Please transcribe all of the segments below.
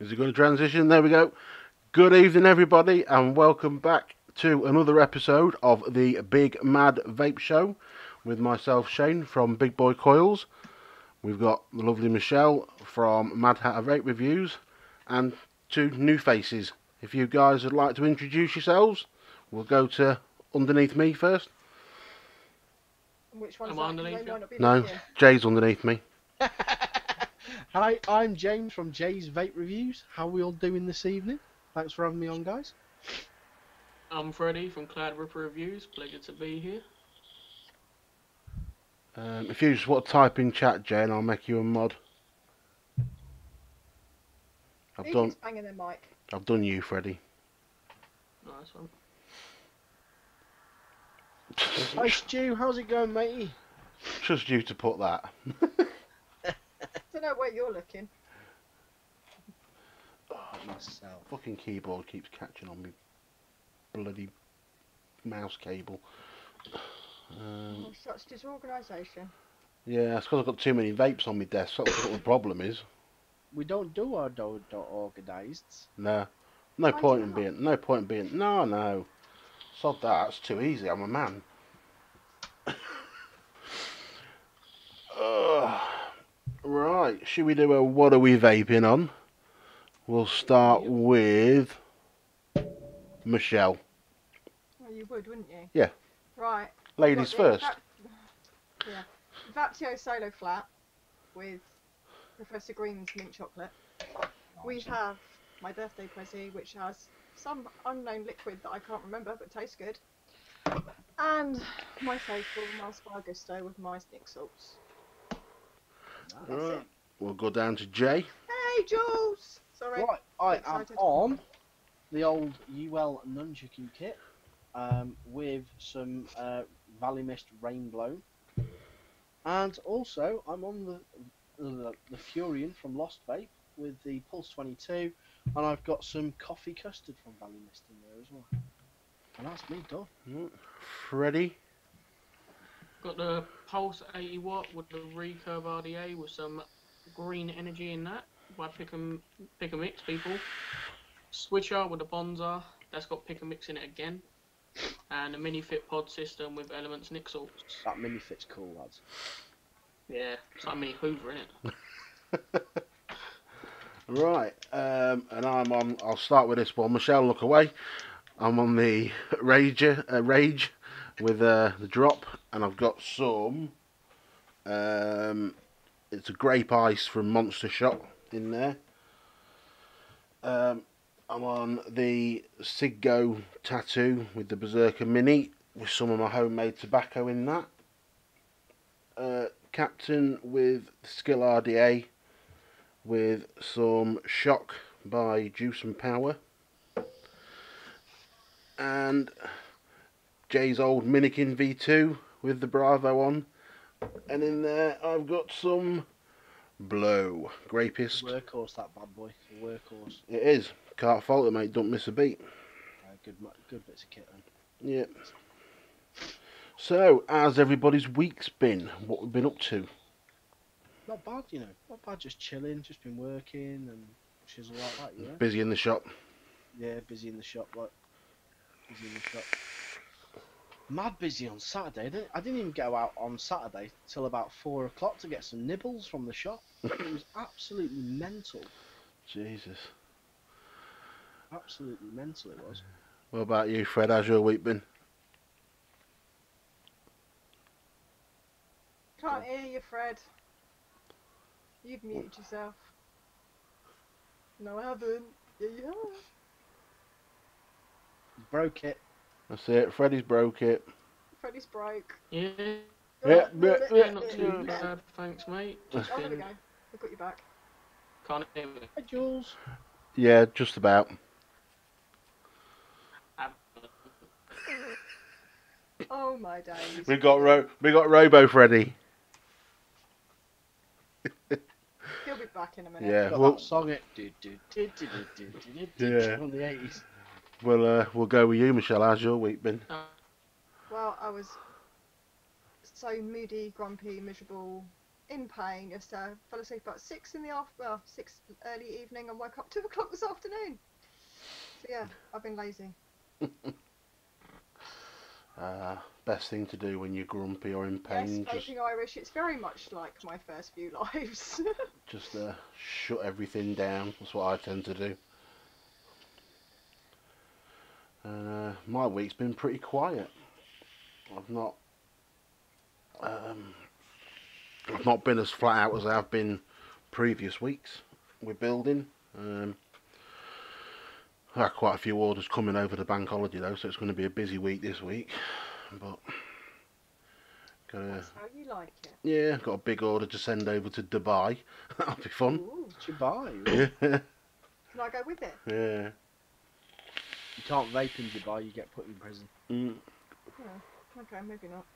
Is it going to transition? There we go. Good evening, everybody, and welcome back to another episode of the Big Mad Vape Show with myself, Shane, from Big Boy Coils. We've got the lovely Michelle from Mad Hatter Vape Reviews, and two new faces. If you guys would like to introduce yourselves, we'll go to underneath me first. Which one's Am I that? underneath They you? might not be No, looking. Jay's underneath me. Hi, I'm James from Jay's Vape Reviews. How are we all doing this evening? Thanks for having me on, guys. I'm Freddie from Cloud Ripper Reviews. Pleasure to be here. If you just want to type in chat, Jay, and I'll make you a mod. Who keeps banging their mic? I've done you, Freddie. Nice one. Hi, Stu. How's it going, matey? Just you to put that. Don't know where you're looking. Myself. Fucking keyboard keeps catching on me. Bloody mouse cable. Oh, such disorganisation. Yeah, it's because I've got too many vapes on my desk. That's what the problem is. We don't do our organised. No, Why do you not? no point in being. No. Sod that. It's too easy. I'm a man. Right. Should we do a what are we vaping on? We'll start with Michelle. Well, you would, wouldn't you? Yeah. Right. Ladies first. Yeah. Vaptio Solo Flat with Professor Green's mint chocolate. We have my birthday Prezi, which has some unknown liquid that I can't remember, but tastes good. And my faithful Malspire Gusto with my stick salts. That's Right. it. We'll go down to Jay. Hey, Jules! Sorry. Right, I am Excited. on the old UL Nunchaku kit with some Valley Mist Rainblow. And also, I'm on the Furion from Lost Vape with the Pulse 22. And I've got some coffee custard from Valley Mist in there as well. And that's me done. Freddie. Got the Pulse 80 watt with the Recurve RDA with some green energy in that by pick and mix people. Switcher with the Bonza that's got pick and mix in it again. And a mini fit pod system with Elements Nick salts. That mini fit's cool, lads. Yeah, it's like a mini Hoover in it. Right, and I'm on. I'll start with this one. Michelle, look away. I'm on the Rage with the drop, and I've got some. It's a grape ice from Monster Shop in there. I'm on the Siggo tattoo with the Berserker Mini with some of my homemade tobacco in that. Captain with Skill RDA with some Shock by Juice and Power. And Jay's old Minikin V2 with the Bravo on. And in there I've got some Blow Grapist. Workhorse, that bad boy. A workhorse. It is. Can't fault it, mate. Don't miss a beat. Good bits of kit then. Yeah. So, how's everybody's week's been? What we've been up to? Not bad, you know. Not bad, just chilling, just been working and shizzle like that, you know. Busy in the shop. Yeah, busy in the shop, like. Busy in the shop. Mad busy on Saturday. I didn't even go out on Saturday till about 4 o'clock to get some nibbles from the shop. It was absolutely mental. Jesus. Absolutely mental it was. What about you, Fred? How's your week been? Can't hear you, Fred. You've muted yourself. No, I haven't. Yeah, you have. Broke it. That's it. Freddie's broke it. Freddie's broke. Yeah, Yeah, not too bad, thanks mate. Just Oh, there we been, go. I've got you back. can't hear me. Hi, Jules. Yeah, just about. Oh my days. We got Robo Freddy. He'll be back in a minute. Yeah, Got well, that song it. Yeah. From the 80s. we'll go with you, Michelle. How's your week been? Well, I was so moody, grumpy, miserable, in pain. Just fell asleep about 6 in the well, 6 early evening and woke up 2 o'clock this afternoon. So yeah, I've been lazy. Best thing to do when you're grumpy or in pain, Yes, vaping Irish. It's very much like my first few lives. just shut everything down. That's what I tend to do. My week's been pretty quiet. I've not been as flat out as I have been previous weeks with building. I had quite a few orders coming over the bank holiday though, so it's going to be a busy week this week. But That's how you like it. yeah, got a big order to send over to Dubai. That'll be fun. Ooh, Dubai. Yeah. can I go with it? Yeah. You can't vape in Dubai. You get put in prison. Mm. Yeah. Okay, maybe not.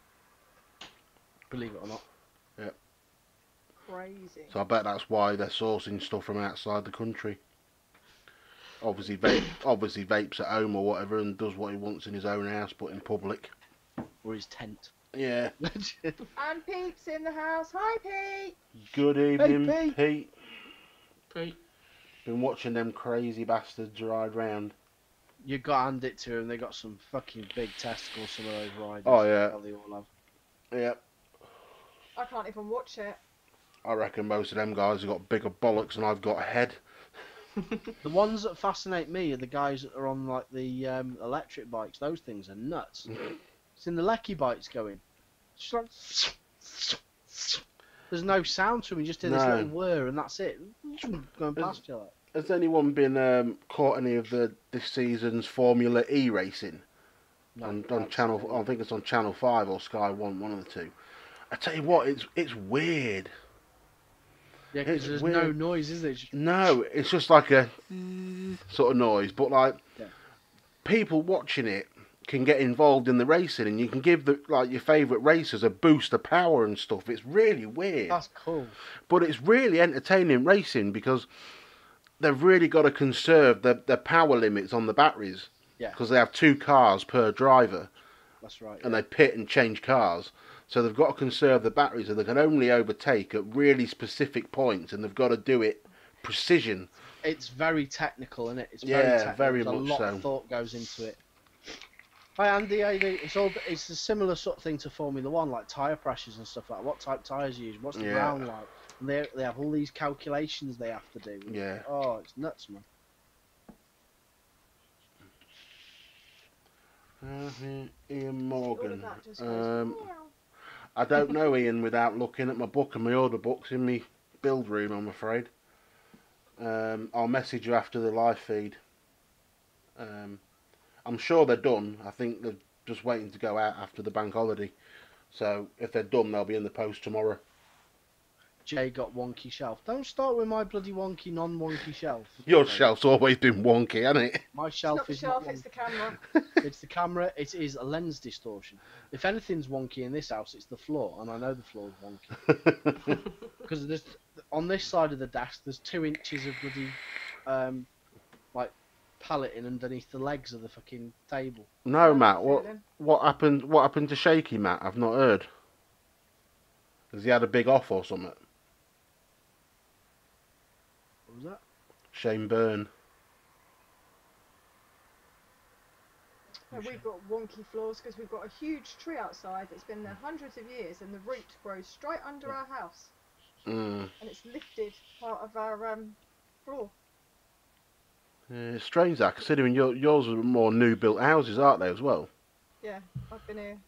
Believe it or not. Crazy. So I bet that's why they're sourcing stuff from outside the country. Obviously, vapes at home or whatever, and does what he wants in his own house, but in public. Or his tent. Yeah. And Pete's in the house. Hi, Pete. Good evening, Pete. Pete. Pete. Been watching them crazy bastards ride round. You got to hand it to them. They got some fucking big testicles. Some of those riders. Oh yeah. They all have. Yep. I can't even watch it. I reckon most of them guys have got bigger bollocks than I've got a head. The ones that fascinate me are the guys that are on like the electric bikes. Those things are nuts. It's in the lecky bikes going. It's just like there's no sound to them. You just hear this No. little whir and that's it. Going past you like. Has anyone been caught any of this season's Formula E racing? No, on channel, I think it's on Channel 5 or Sky 1, one of the two. I tell you what, it's weird. Yeah, because it's there's weird. no noise, is there? It's just- No, it's just like a sort of noise, but like Yeah. people watching it can get involved in the racing, and you can give your favourite racers a boost of power and stuff. It's really weird, That's cool. but it's really entertaining racing because they've really got to conserve the power limits on the batteries. Yeah. Because they have 2 cars per driver, That's right. and they pit and change cars. So they've got to conserve the batteries, and they can only overtake at really specific points, and they've got to do it precision. It's very technical, isn't it? It's Yeah, very technical. very There's much a lot so. of thought goes into it. Hi Andy, it's a similar sort of thing to Formula One, like tyre pressures and stuff like that. What type tyres you use? What's the Yeah. ground like? And they have all these calculations they have to do. Yeah. Oh, it's nuts, man. Ian All Morgan. of that just goes, meow. I don't know Ian without looking at my book and my order books in my build room, I'm afraid. I'll message you after the live feed. I'm sure they're done. I think they're just waiting to go out after the bank holiday. So if they're done, they'll be in the post tomorrow. Jay got wonky shelf. Don't start with my bloody wonky, non-wonky shelf. Your shelf's always been wonky, hasn't it? My It's shelf not the is shelf, not it's wonky. the camera. It's the camera. It is a lens distortion. If anything's wonky in this house, it's the floor, and I know the floor's wonky because there's on this side of the desk there's 2 inches of bloody like palleting underneath the legs of the fucking table. No, Yeah, Matt. feeling. What happened? What happened to Shaky Matt? I've not heard. Has he had a big off or something? What was that? Shane Byrne. No, we've got wonky floors because we've got a huge tree outside that's been there hundreds of years, and the root grows straight under our house, Mm. and it's lifted part of our floor. Yeah, it's strange that, considering yours are more new built houses, aren't they, as well? Yeah, I've been here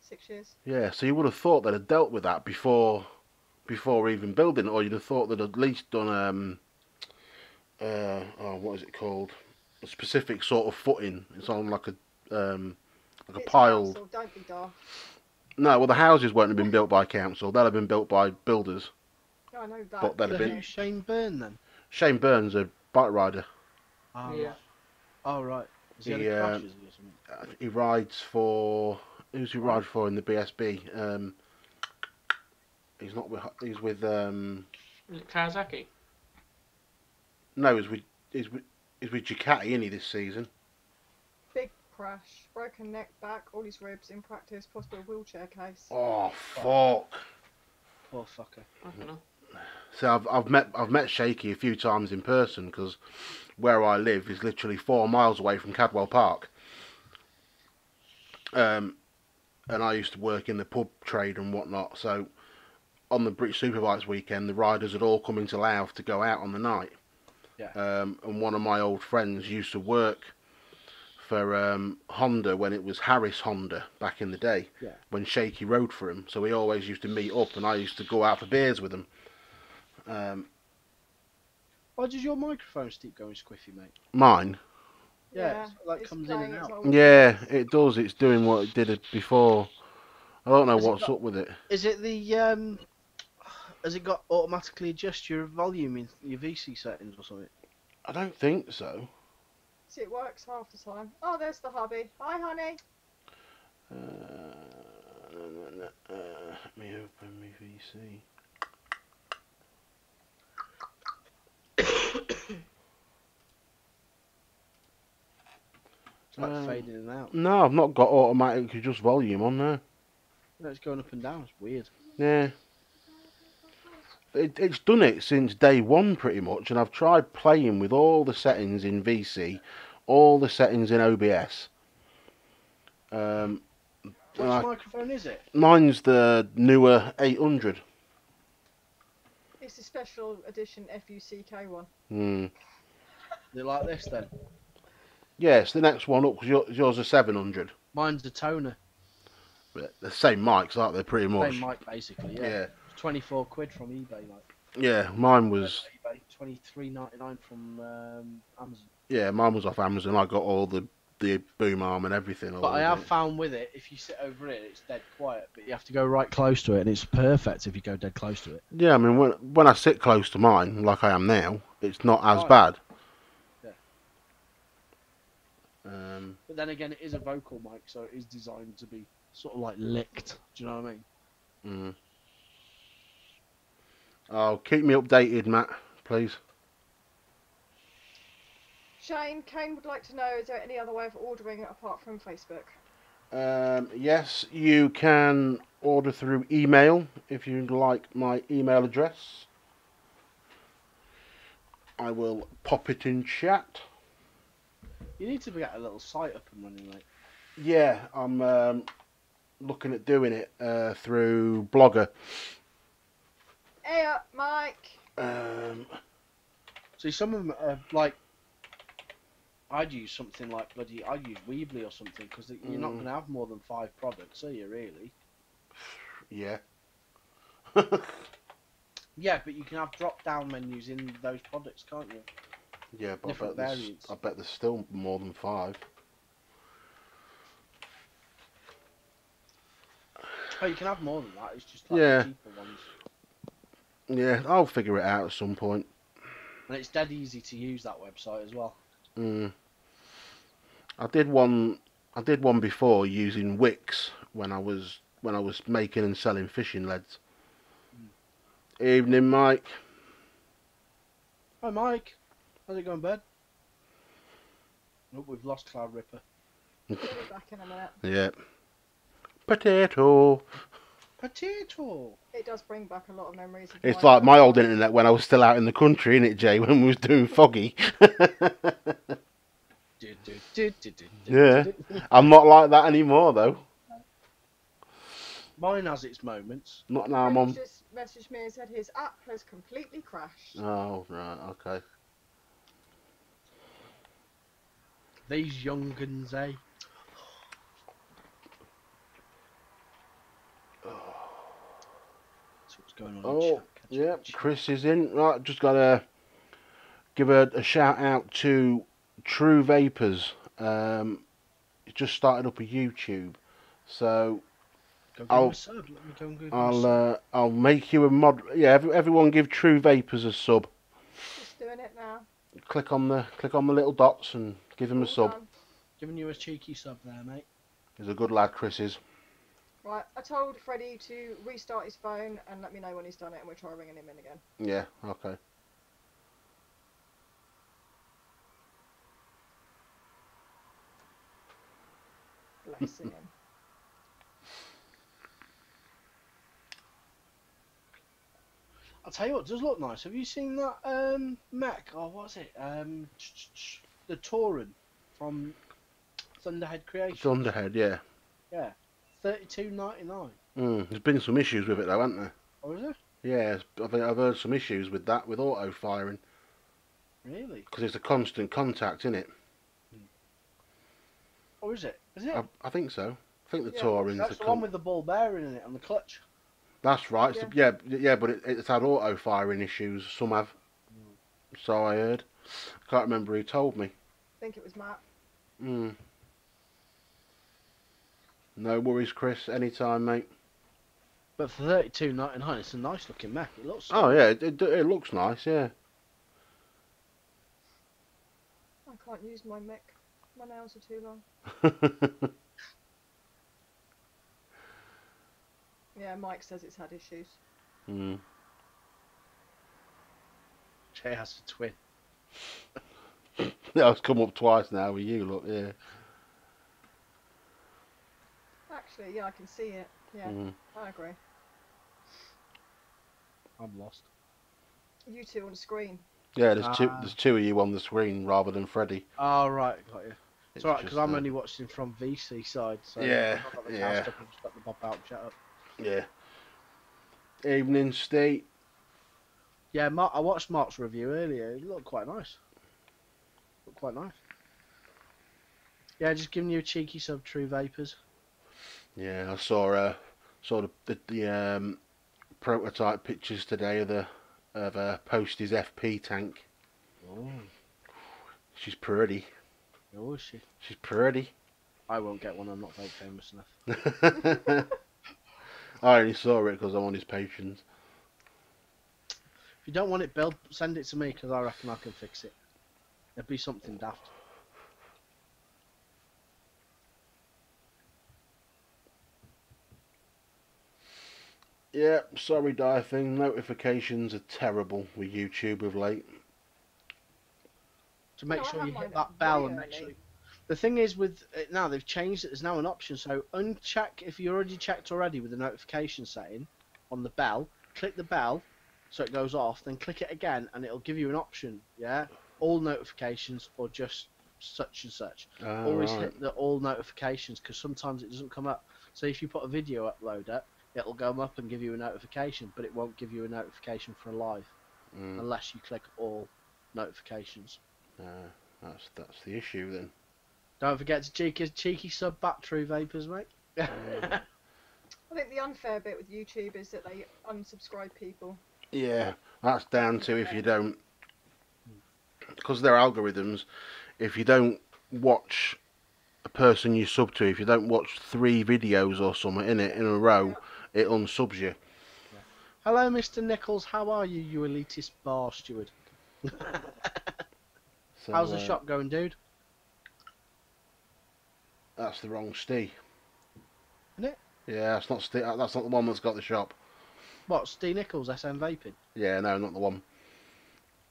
6 years. Yeah, so you would have thought they'd have dealt with that before even building it, or you'd have thought they'd at least done what is it called? A specific sort of footing. It's on like a It's piled. council, don't be daft. No, well the houses won't have been built by council. They'll have been built by builders. No, I know that. But they'd So have been. who's Shane Byrne then? Shane Byrne's a bike rider. Oh, Yeah. Right. Oh right. Is he had He, a crash, is he, or something? He rides for. Who's he ride for in the BSB? He's not with. He's with. Is it Kawasaki? No, he's with Ducati, isn't he, this season? Big crash, broken neck, back, all his ribs in practice, possible wheelchair case. Oh fuck! Poor fucker. I don't know. So I've met Shaky a few times in person because where I live is literally 4 miles away from Cadwell Park. And I used to work in the pub trade and whatnot. So on the British Superbikes weekend, the riders had all come into Louth to go out on the night. Yeah. And one of my old friends used to work for Honda when it was Harris Honda back in the day. Yeah. When Shaky rode for him. So we always used to meet up, and I used to go out for beers with him. Why does your microphone keep going squiffy, mate? Mine? Yeah, that it's comes in and playing its out. old Yeah, tricks. it does. It's doing what it did before. I don't know Has it what's got- up with it. Is it the Has it got automatically adjust your volume in your VC settings or something? I don't think so. See, it works half the time. Oh, there's the hubby. Hi, honey. Let me open my VC. It's like fading in and out. No, I've not got automatic, just volume on there. No, it's going up and down. It's weird. Yeah. It's done it since day one pretty much, and I've tried playing with all the settings in VC, all the settings in OBS. Which microphone is it? Mine's the newer 800. It's a special edition FUCK one. Hmm. Is it like this then? Yes, the next one up, because yours is 700. Mine's a toner. But the same mics, aren't they, pretty much? Same mic basically. Yeah. Yeah. 24 quid from eBay, like. Yeah, mine was... eBay, 23.99 from Amazon. Yeah, mine was off Amazon. I got all the boom arm and everything. But I have it. found with it, if you sit over it, it's dead quiet. But you have to go right close to it, and it's perfect if you go dead close to it. Yeah, I mean, when I sit close to mine, like I am now, it's not as Fine. bad. Yeah. Um, But then again, it is a vocal mic, so it is designed to be sort of like licked. Do you know what I mean? mm. Oh, keep me updated, Matt, please. Shane, Kane would like to know, is there any other way of ordering it apart from Facebook? Yes, you can order through email if you'd like my email address. I will pop it in chat. You need to get a little site up and running, like. Yeah, I'm looking at doing it through Blogger. Hey up, Mike. See, some of them are like. I'd use something like I'd use Weebly or something because you're not going to have more than 5 products, are you really? Yeah. Yeah, but you can have drop-down menus in those products, can't you? Yeah, but Different variants. I bet there's still more than 5. Oh, you can have more than that. It's just like Yeah. the cheaper ones. Yeah, I'll figure it out at some point. And it's dead easy to use that website as well. Mm. I did one before using Wix when I was making and selling fishing leads. Evening, Mike. Hi, Mike. How's it going, bud? Oh, we've lost Cloud Ripper. We'll be back in a minute. Yeah. Potato. Potato. It does bring back a lot of memories. Of It's like my old internet when I was still out in the country, innit, Jay, when we was doing foggy. Yeah. I'm not like that anymore, though. Mine has its moments. Not now I'm Freddie on... just messaged me and said his app has completely crashed. Oh, right, okay. These young'uns, eh? That's what's going on in Oh, chat. yeah, Chris is in. Right, just got to give a shout out to True Vapors. He's just started up a YouTube. So Go give him a sub. Let me go and give him a sub. I'll make you a mod. Yeah, everyone give True Vapors a sub. Just doing it now. Click on the little dots and give him a All sub. done. Giving you a cheeky sub there, mate. He's a good lad, Chris is. Right, I told Freddie to restart his phone and let me know when he's done it, and we'll try ringing him in again. Yeah, okay. Bless him. I'll tell you what, it does look nice. Have you seen that mech? Oh, what's it? The Tauren from Thunderhead Creations. Thunderhead, yeah. Yeah, 32.99. There's been some issues with it though, hasn't there? Oh, is it? Yeah, I think I've heard some issues with that, with auto firing, Really? because it's a constant contact, isn't it? Or is it? Is it? I think so. I think the Yeah, Tauren's That's the one with the ball bearing in it on the clutch. That's right. Yeah. Yeah, but it's had auto firing issues. Some have. So I heard. I can't remember who told me. I think it was Matt. No worries, Chris. Anytime, mate. But for 32.99, it's a nice looking mech. It looks. Oh yeah, it looks nice. Yeah. I can't use my mic. My nails are too long. Yeah, Mike says it's had issues. Jay has a twin. Yeah, it's come up twice now with you. Look, yeah. Actually, yeah, I can see it. Yeah, I agree. I'm lost. You two on screen. Yeah, there's two of you on the screen rather than Freddy. Oh right, got you. It's alright because I'm just, only watching from VC side, so Yeah, I've got the yeah. cast up and just got the pop out chat up. Yeah. Evening, Steve. Yeah, Mark, I watched Mark's review earlier. It looked quite nice. Looked quite nice. Yeah, just giving you a cheeky sub, True Vapors. Yeah, I saw the prototype pictures today of Posty's FP tank. Oh, She's pretty. oh, is she? She's pretty. I won't get one. I'm not vape famous enough. I only saw it because I'm on his patrons. If you don't want it built, send it to me because I reckon I can fix it. It'd be something daft. Yeah, sorry, Thing. Notifications are terrible with YouTube of late. To make No, I sure have you mine hit that bell and way make sure. early. The thing is with it now, they've changed it. There's now an option. So uncheck if you already checked already with the notification setting on the bell. Click the bell so it goes off. Then click it again and it'll give you an option. Yeah, all notifications or just such and such. Always Right. hit the all notifications because sometimes it doesn't come up. So if you put a video uploader, it'll go up and give you a notification, but it won't give you a notification for a live unless you click all notifications. That's the issue then. Don't forget to cheeky sub back True Vapors, mate. I think the unfair bit with YouTube is that they unsubscribe people. Yeah, that's down to if you don't, because their algorithms, if you don't watch a person you sub to, if you don't watch 3 videos or something in a row, it unsubs you. Yeah. Hello, Mr. Nichols. How are you, you elitist bar steward? So, How's the shop going, dude? That's the wrong Steve. Isn't it? Yeah, that's not Steve. That's not the one that's got the shop. What, Steve Nichols, SM Vaping? Yeah, no, not the one.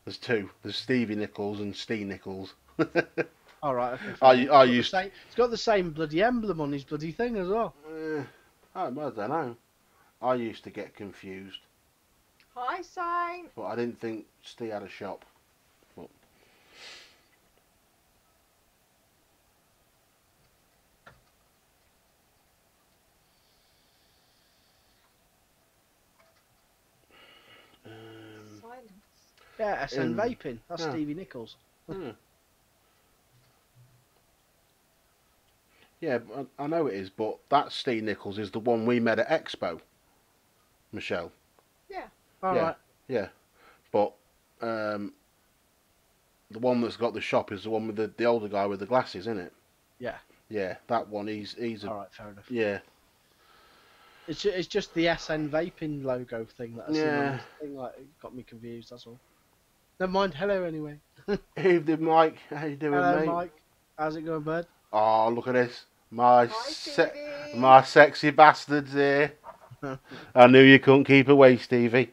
There's 2. There's Stevie Nichols and Steve Nichols. Alright, okay. I used. It's got the same bloody emblem on his bloody thing as well. I don't know. I used to get confused, Hi, Sign. but I didn't think Steve had a shop. But... Silence. Yeah, SM Vaping. That's yeah. Stevie Nichols. Yeah, I know it is, but that Steve Nichols is the one we met at Expo, Michelle. Yeah. Alright. Yeah, but the one that's got the shop is the one with the older guy with the glasses, isn't it? Yeah. Yeah, that one. He's a Alright, fair enough. yeah. It's just the SN Vaping logo thing that I seen on this thing, like, it got me confused, that's all. Never mind, hello anyway. Evening, Mike. How you doing, Hello, mate? Mike. How's it going, bud? Oh, look at this. My Hi, Stevie. my sexy bastards here. I knew you couldn't keep away, Stevie.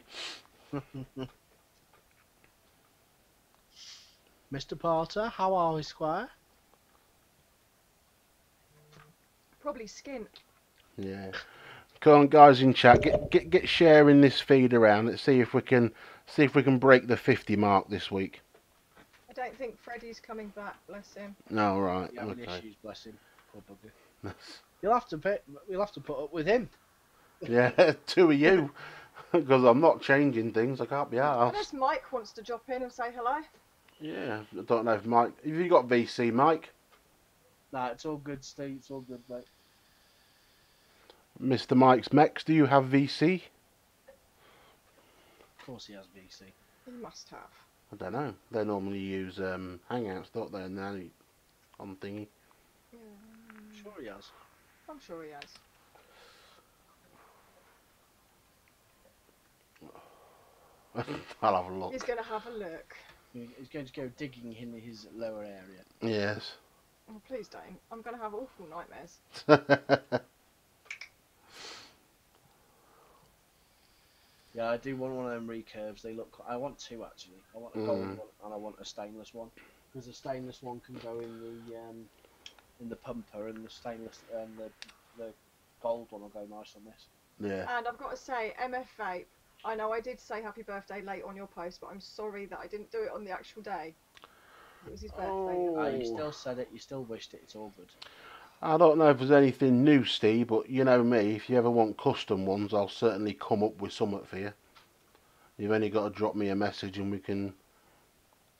Mr. Porter, how are we, Squire? Probably skint. Yeah. Come on, guys in chat, get sharing this feed around. Let's see if we can break the 50 mark this week. I don't think Freddie's coming back, bless him. No, right. He's having Okay. issues, bless him. Poor bugger. We'll have to put up with him. Yeah, two of you, because I'm not changing things. I can't be arsed. Unless Mike wants to drop in and say hello. Yeah, I don't know if Mike. Have you got VC, Mike? Nah, it's all good, Steve. It's all good, mate. Mr. Mike's Mex, do you have VC? Of course he has VC. He must have. I don't know. They normally use Hangouts, don't they? Now on thingy. Yeah. Sure he has. I'm sure he has. I'll have a look. He's going to have a look. He's going to go digging in his lower area. Yes. Oh, please don't. I'm going to have awful nightmares. Yeah, I do want one of them recurves. They look. I want two actually. I want a gold one and I want a stainless one, because the stainless one can go in the pumper, and the stainless and the gold one will go nice on this. Yeah. And I've got to say, MF Vape, I know I did say happy birthday late on your post, but I'm sorry that I didn't do it on the actual day. It was his birthday. Oh. You still said it. You still wished it. It's all good. I don't know if there's anything new, Steve, but you know me, if you ever want custom ones, I'll certainly come up with something for you. You've only got to drop me a message and we can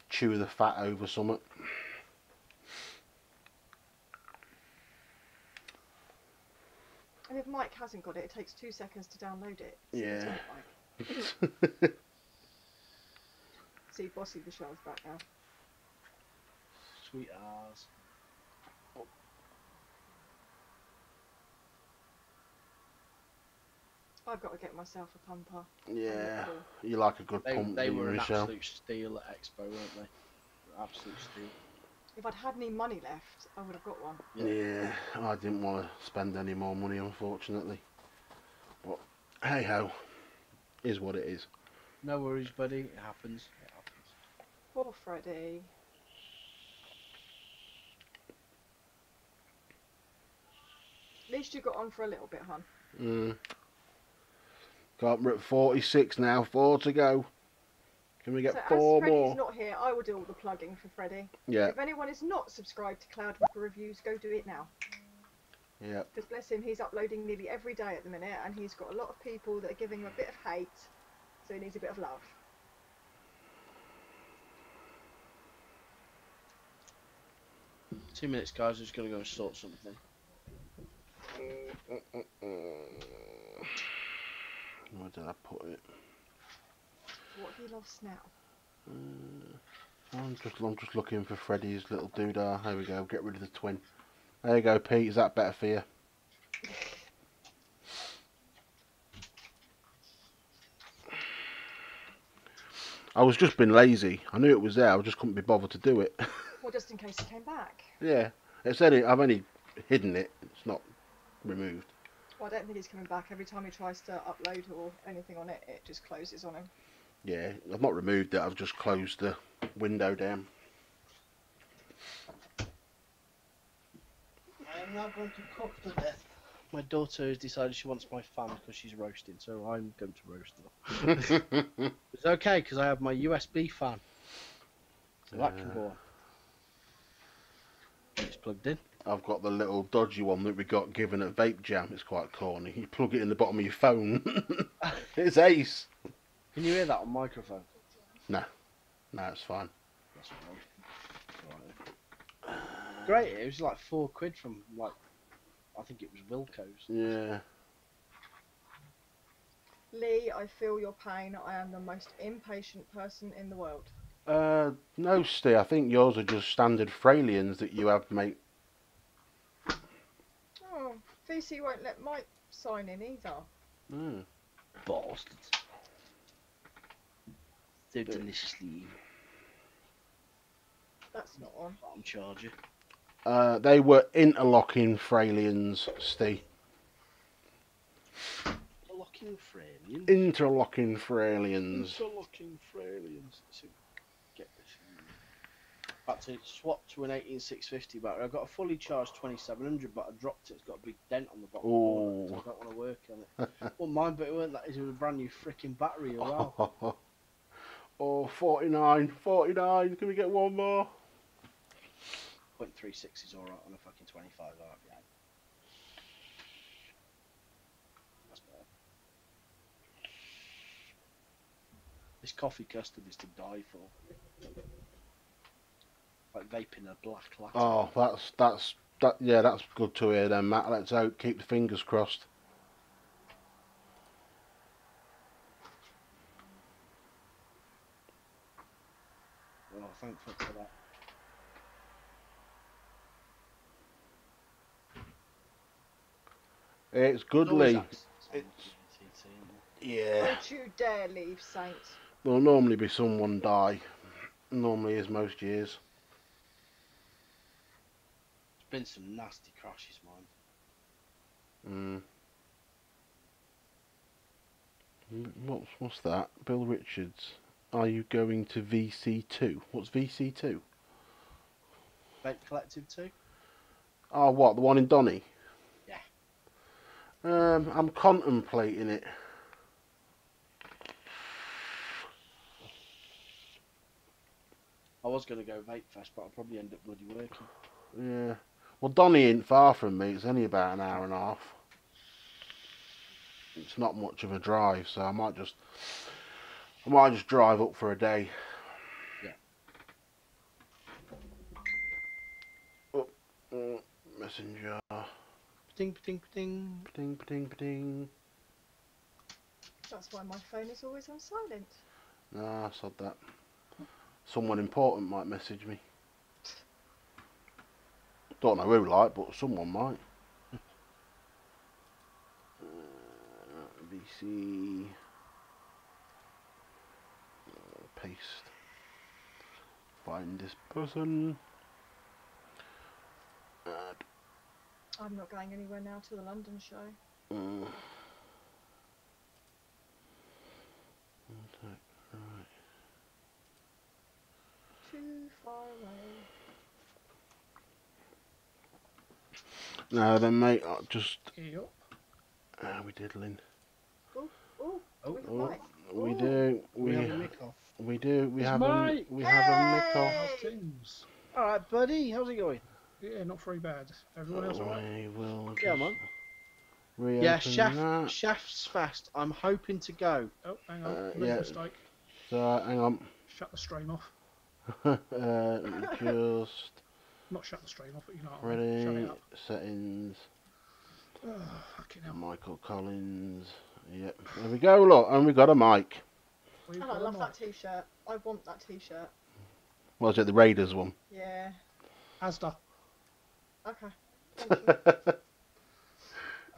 chew the fat over something. And if Mike hasn't got it, it takes 2 seconds to download it. Yeah. See, Bossy the show's back now. Sweet R's. I've got to get myself a pumper. Yeah, you like a good pump, They don't were you, an Michelle? absolute steal at Expo, weren't they? Absolute steal. If I'd had any money left, I would have got one. Yeah, I didn't want to spend any more money, unfortunately. But hey ho, is what it is. No worries, buddy. It happens. It happens. Poor Freddie. At least you got on for a little bit, hon. We're at 46 now, 4 to go. Can we get So 4 as Freddie's more? not here, I will do all the plugging for Freddie. Yeah, If anyone is not subscribed to Cloud Ripper Reviews, go do it now. yeah. Because bless him, he's uploading nearly every day at the minute, and he's got a lot of people that are giving him a bit of hate, so he needs a bit of love. Two minutes, guys. I'm just gonna go and sort something. Where did I put it? What have you lost now? I'm just looking for Freddie's little doodah. There we go. Get rid of the twin. There you go, Pete. Is that better for you? I was just being lazy. I knew it was there. I just couldn't be bothered to do it. Well, just in case he came back. Yeah, I've only hidden it. It's not removed. Well, I don't think he's coming back. Every time he tries to upload or anything on it, it just closes on him. Yeah, I've not removed it. I've just closed the window down. I am now going to cook to death. My daughter has decided she wants my fan because she's roasting, so I'm going to roast her. It's okay because I have my USB fan, so that can go on. It's plugged in. I've got the little dodgy one that we got given at Vape Jam. It's quite corny. You plug it in the bottom of your phone. It's ace. Can you hear that on microphone? No, it's fine. That's right. Great, it was like £4 from like, I think it was Wilco's. Yeah. Lee, I feel your pain. I am the most impatient person in the world. No, Steve. I think yours are just standard Fralians that you have, mate. Oh, VC won't let Mike sign in either. Bastards. So deliciously. That's not on. Bottom charger. They were interlocking Fralians, Steve. Interlocking Fralians. Interlocking Fralians. Interlocking Fralians. So, get this. Had to swap to an 18650 battery. I've got a fully charged 2700, but I dropped it. It's got a big dent on the bottom corner, so I don't want to work on it. Well, mine, but it weren't that. It was a brand new freaking battery as well. Oh, 49, 49. Can we get one more? 0.36 is alright on a fucking 25 RPM. That's better. This coffee custard is to die for. Like vaping a black latte. Oh, that's good to hear then, Matt. Let's hope, keep the fingers crossed. Oh, thankful for that. It's goodly. Yeah. Don't you dare leave, Saint. There'll normally be someone die. Normally is most years. There's been some nasty crashes, mine. What's that? Bill Richards. Are you going to VC2? What's VC2? Vape Collective 2? Oh, what? The one in Donny? Yeah. I'm contemplating it. I was going to go Vape Fest, but I'll probably end up bloody working. Yeah. Well, Donny ain't far from me. It's only about an hour and a half. It's not much of a drive, so I might just drive up for a day. Yeah. Oh, messenger. Ding, ding, ding. Ding, ding, ding. That's why my phone is always on silent. Nah, I said that. Someone important might message me. Don't know who, like, but someone might. VC. Paste. Find this person. Add. I'm not going anywhere now to the London show. Okay, right. Too far away. Now then, mate, I'll just. Yep. We diddling. Oh, Oh, we got Oh, Mike. we Ooh. do. we have a mic off. We do. We It's have Mike. a. We have a mic off. How's things? Alright, buddy, how's it going? Yeah, not very bad. Everyone else alright? We will Yeah, just man. reopen Yeah, that. Chef's Fest. I'm hoping to go. Oh, hang on. Little yeah. mistake. So hang on. Shut the stream off. Let me just Not shut the stream off, but you know what I mean. Shut ready it up. settings. Oh, fucking hell. Michael Collins. Yep. There we go. Look, and we got a mic. We've And got I a love mic. that t-shirt. I want that t-shirt. Was it the Raiders one? Yeah. Asda. Okay. Thank you.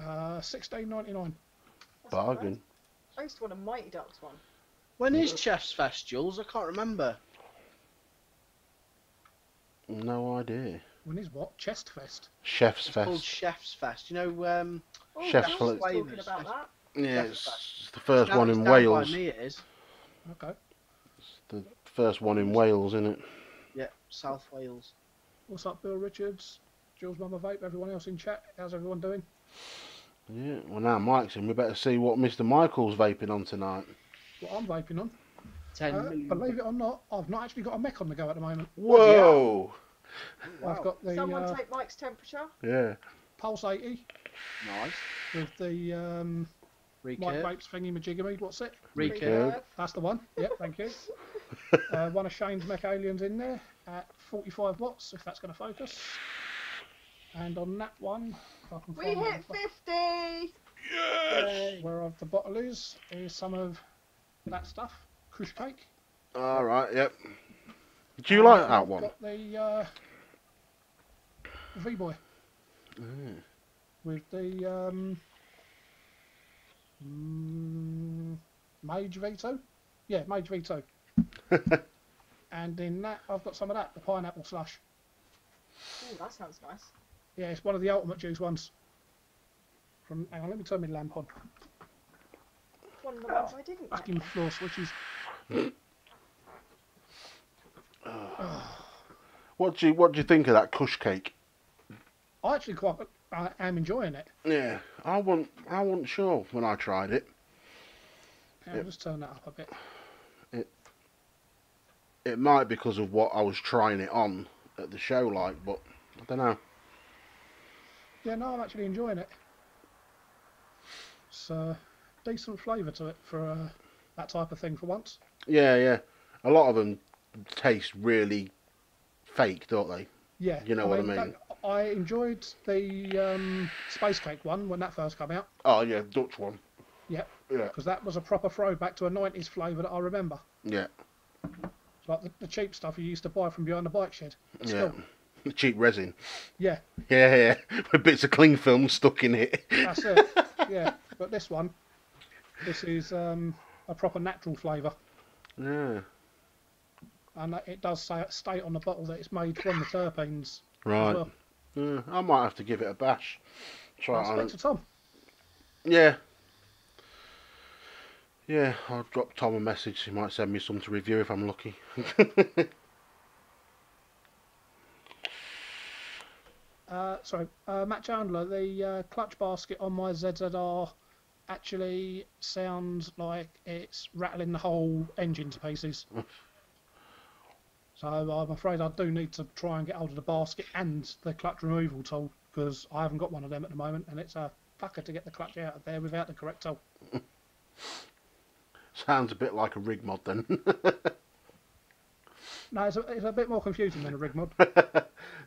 $16.99. That's not Bargain. bad. I used to want a Mighty Ducks one. When is Chef's Fest, Jules? I can't remember. No idea. When is what? Chest Fest. Chef's It's called Fest. Chef's Fest. You know, Oh, Chef's Josh Flo- was talking Flavours. about that. Yeah, Chef's it's the first one it's in down Wales. By me it is. Okay. It's the first one in Wales, isn't it? Yeah, South Wales. What's up, Bill Richards? Jules Mama Vape, everyone else in chat. How's everyone doing? Yeah. Well, now Mike's in. We better see what Mr. Michael's vaping on tonight. What I'm vaping on. 10 million. Believe it or not, I've not actually got a mech on the go at the moment. Whoa! I've got the Someone take Mike's temperature. Yeah. Pulse 80 Nice. with the Mike Recurve. Vapes thingy majigamy. What's it? Recurve. That's the one. Yep, thank you. One of Shane's mech aliens in there at 45 watts, if that's going to focus. And on that one, if I can We find hit 50! where the bottle is some of that stuff. Kush cake. All right. Yep. Do you like that I've one? got the V-Boy Mm. with the Mage V2. Yeah, Mage V2. And in that, I've got some of that, the pineapple slush. Ooh, that sounds nice. Yeah, it's one of the ultimate juice ones. From, hang on, let me turn my lamp on. One of the ones I didn't get. Fucking floor switches. What do you think of that Kush cake? I actually quite am enjoying it. Yeah, I wasn't sure when I tried it. I'll just turn that up a bit. It might be because of what I was trying it on at the show, like, but I don't know. Yeah, no, I'm actually enjoying it. It's decent flavour to it for that type of thing for once. Yeah. A lot of them taste really fake, don't they? Yeah. You know what I mean? I enjoyed the space cake one when that first came out. Oh yeah, Dutch one. Yeah. Yeah. Because that was a proper throwback to a 90s flavour that I remember. Yeah. It's like the cheap stuff you used to buy from behind the bike shed. Yeah. The cheap resin. Yeah. Yeah. With bits of cling film stuck in it. That's it. Yeah. But this is a proper natural flavour. Yeah. And it does state on the bottle that it's made from the terpenes. Right. As well. Yeah, I might have to give it a bash. Try it I'll on. speak to Tom. Yeah. Yeah, I'll drop Tom a message. He might send me some to review if I'm lucky. Matt Chandler, the clutch basket on my ZZR actually sounds like it's rattling the whole engine to pieces. So I'm afraid I do need to try and get hold of the basket and the clutch removal tool, because I haven't got one of them at the moment, and it's a fucker to get the clutch out of there without the correct tool. Sounds a bit like a rig mod then. No, it's a bit more confusing than a rig mod.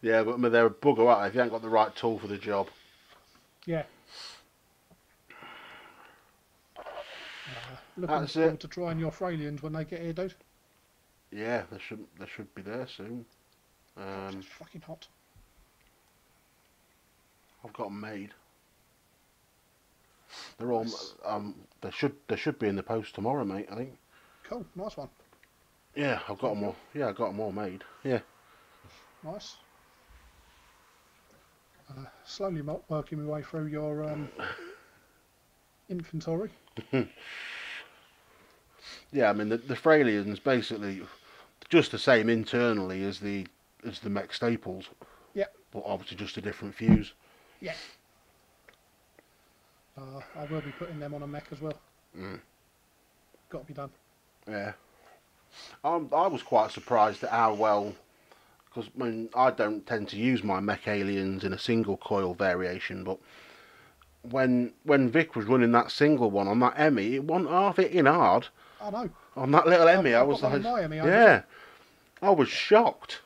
Yeah, but I mean, they're a bugger out if you haven't got the right tool for the job. Yeah. Looking That's forward it. to trying your Fralians when they get here, dude. Yeah, they should be there soon. It's fucking hot. I've got them made. They're all Nice. they should be in the post tomorrow, mate. I think. Cool, nice one. Yeah, I've got them all. Yeah, I've got them all made. Yeah. Nice. Slowly working my way through your inventory. Yeah, I mean the Fralians basically just the same internally as the mech staples. Yep. But obviously just a different fuse. Yeah. I will be putting them on a mech as well. Got to be done. Yeah. I was quite surprised at how well, because I mean I don't tend to use my mech aliens in a single coil variation, but when Vic was running that single one on that Emmy, it wasn't half hitting hard. I know. On that little Emmy, I I've was got one like, on my Emmy, yeah, I was shocked.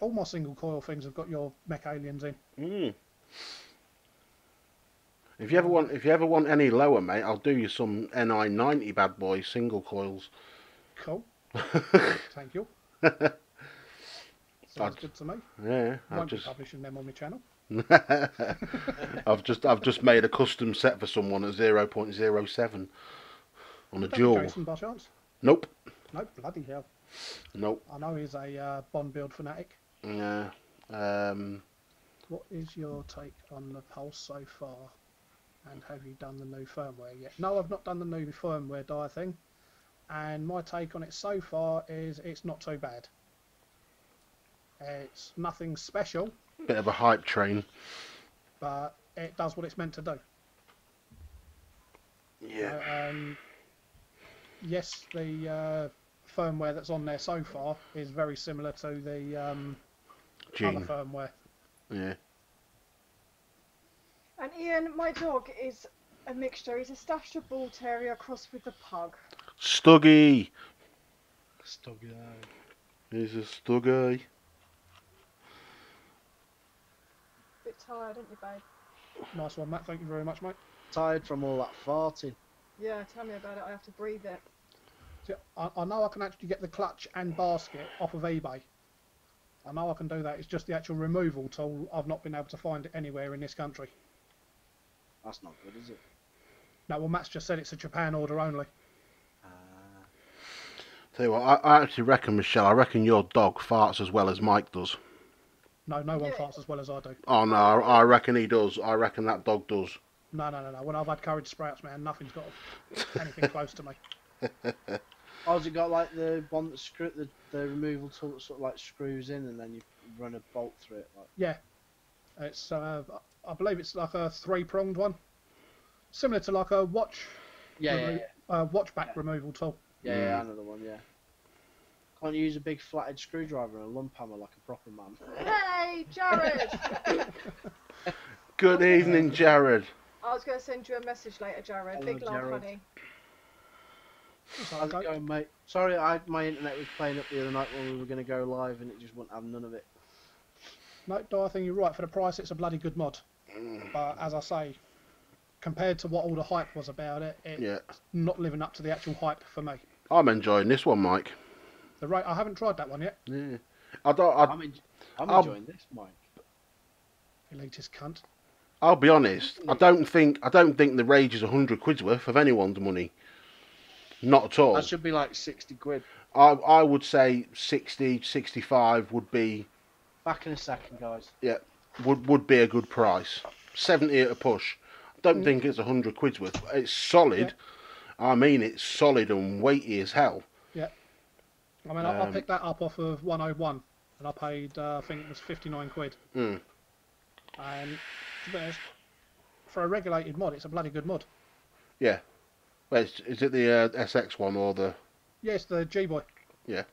All my single coil things have got your mech aliens in. If you ever want any lower, mate, I'll do you some NI90 bad boy single coils. Cool. Thank you. Sounds good to me. Yeah, Won't be publishing them on my channel. I've just made a custom set for someone at 0.07 on a dual. Jason, by chance? Nope. Nope, bloody hell. Nope. I know he's a Bond build fanatic. Yeah. What is your take on the Pulse so far? And have you done the new firmware yet? No, I've not done the new firmware die thing. And my take on it so far is it's not too bad. It's nothing special, Bit of a hype train. but it does what it's meant to do. Yeah. Yes, the firmware that's on there so far is very similar to the other Gene. firmware. Yeah. And Ian, my dog is a mixture. He's a Staffordshire Bull Terrier crossed with a pug. Stuggy. Stuggy. He's a stuggy. Bit tired, aren't you, babe? Nice one, Matt. Thank you very much, mate. Tired from all that farting. Yeah, tell me about it. I have to breathe it. See, I know I can actually get the clutch and basket off of eBay. I know I can do that. It's just the actual removal tool. I've not been able to find it anywhere in this country. That's not good, is it? No, well, Matt's just said it's a Japan order only. Tell you what, I actually reckon, Michelle, I reckon your dog farts as well as Mike does. No, no one Yeah. farts as well as I do. Oh no, I reckon he does. I reckon that dog does. No. When I've had courage sprouts, man, nothing's got anything close to me. Oh, has it got like the one that the removal tool that sort of like screws in and then you run a bolt through it. Like. Yeah, it's I believe it's like a 3-pronged one, similar to like a watch. Watch back removal tool. Yeah, another one. Yeah. Can't you use a big flathead screwdriver and a lump hammer like a proper man? Hey, Jared! Good evening, Jared. I was going to send you a message later, Jared. Hello, Big love, Jared. honey. How's it going, mate? Sorry, my internet was playing up the other night when we were going to go live and it just wouldn't have none of it. No, I think you're right. For the price, it's a bloody good mod. But as I say, compared to what all the hype was about it, it's not living up to the actual hype for me. I'm enjoying this one, Mike. I haven't tried that one yet. Yeah. I'm enjoying this, Mike. Elitist cunt. I'll be honest. I don't think the Rage is 100 quid's worth of anyone's money. Not at all. That should be like 60 quid. I would say 60, 65 would be. Back in a second, guys. Yeah, would be a good price. 70 at a push. I don't think it's 100 quid's worth. It's solid. Yeah. I mean, it's solid and weighty as hell. Yeah. I mean, I picked that up off of 101, and I paid, I think it was 59 quid. And to be honest, for a regulated mod, it's a bloody good mod. Yeah. Well, is it the SX one or the? Yeah, it's the G Boy. Yeah.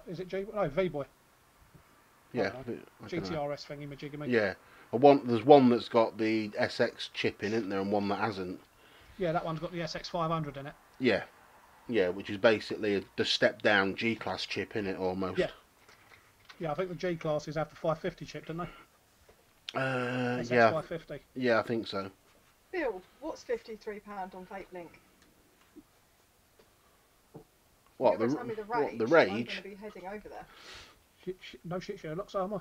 Is it G? No, V Boy. Yeah. GTRS thingy majiggy. Yeah. There's one that's got the SX chip in, isn't there, and one that hasn't. Yeah, that one's got the SX 500 in it. Yeah. Yeah, which is basically the step down G-class chip in it almost. Yeah. Yeah, I think the G classes have the 550 chip, don't they? SX yeah. 550. Yeah, I think so. Bill, what's £53 on Vape Link? What, You're gonna tell me the Rage? the I'm Rage? going to be heading over there. No shit, Sherlock, so am I.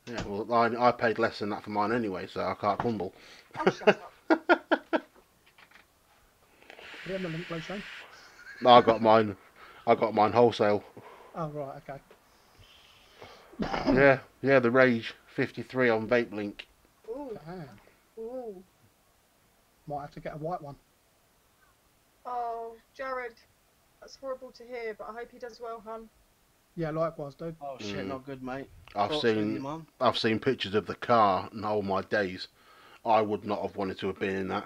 Yeah, well, I paid less than that for mine anyway, so I can't grumble. Oh, shut up. Do you have the link, please, Shane? No, I got mine wholesale. Oh, right, okay. Yeah, the Rage 53 on Vape Link. Ooh. Damn. Ooh. Might have to get a white one. Oh, Jared, that's horrible to hear, but I hope he does well, hun. Yeah, likewise, dude. Oh shit, not good, mate. I've seen pictures of the car, and oh my days, I would not have wanted to have been in that.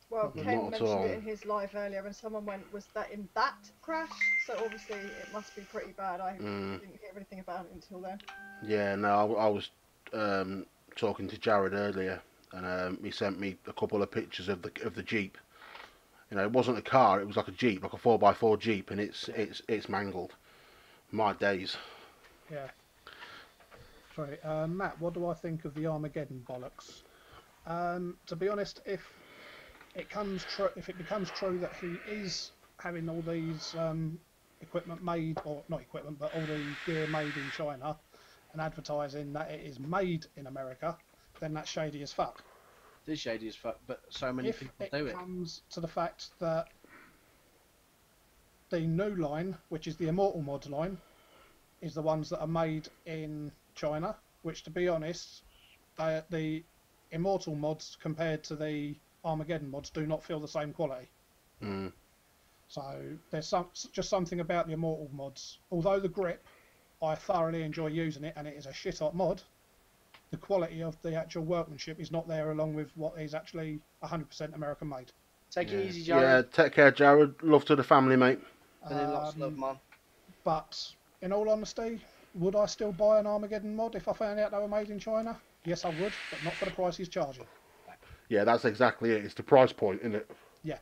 Well, Not Ken at mentioned all. it in his live earlier, and someone went, "Was that in that crash?" So obviously it must be pretty bad. I didn't hear anything about it until then. Yeah, no, I was talking to Jared earlier, and he sent me a couple of pictures of the Jeep. You know, it wasn't a car; it was like a Jeep, like a 4x4 Jeep, and it's mangled. My days. Yeah. Sorry, Matt, what do I think of the Armageddon bollocks? To be honest, if it becomes true that he is having all these equipment made, or not equipment, but all the gear made in China, and advertising that it is made in America, then that's shady as fuck. It is shady as fuck, but so many people do it. If it comes to the fact that the new line, which is the Immortal mod line, is the ones that are made in China, which, to be honest, the Immortal mods compared to the Armageddon mods do not feel the same quality. So there's just something about the Immortal mods. Although the grip, I thoroughly enjoy using it, and it is a shit hot mod, the quality of the actual workmanship is not there, along with what is actually 100% American made. Take it easy, Jared. Yeah, take care, Jared. Love to the family, mate. And then lots of love, man. But in all honesty, would I still buy an Armageddon mod if I found out they were made in China? Yes, I would, but not for the price he's charging. Yeah, that's exactly it. It's the price point, isn't it? Yeah.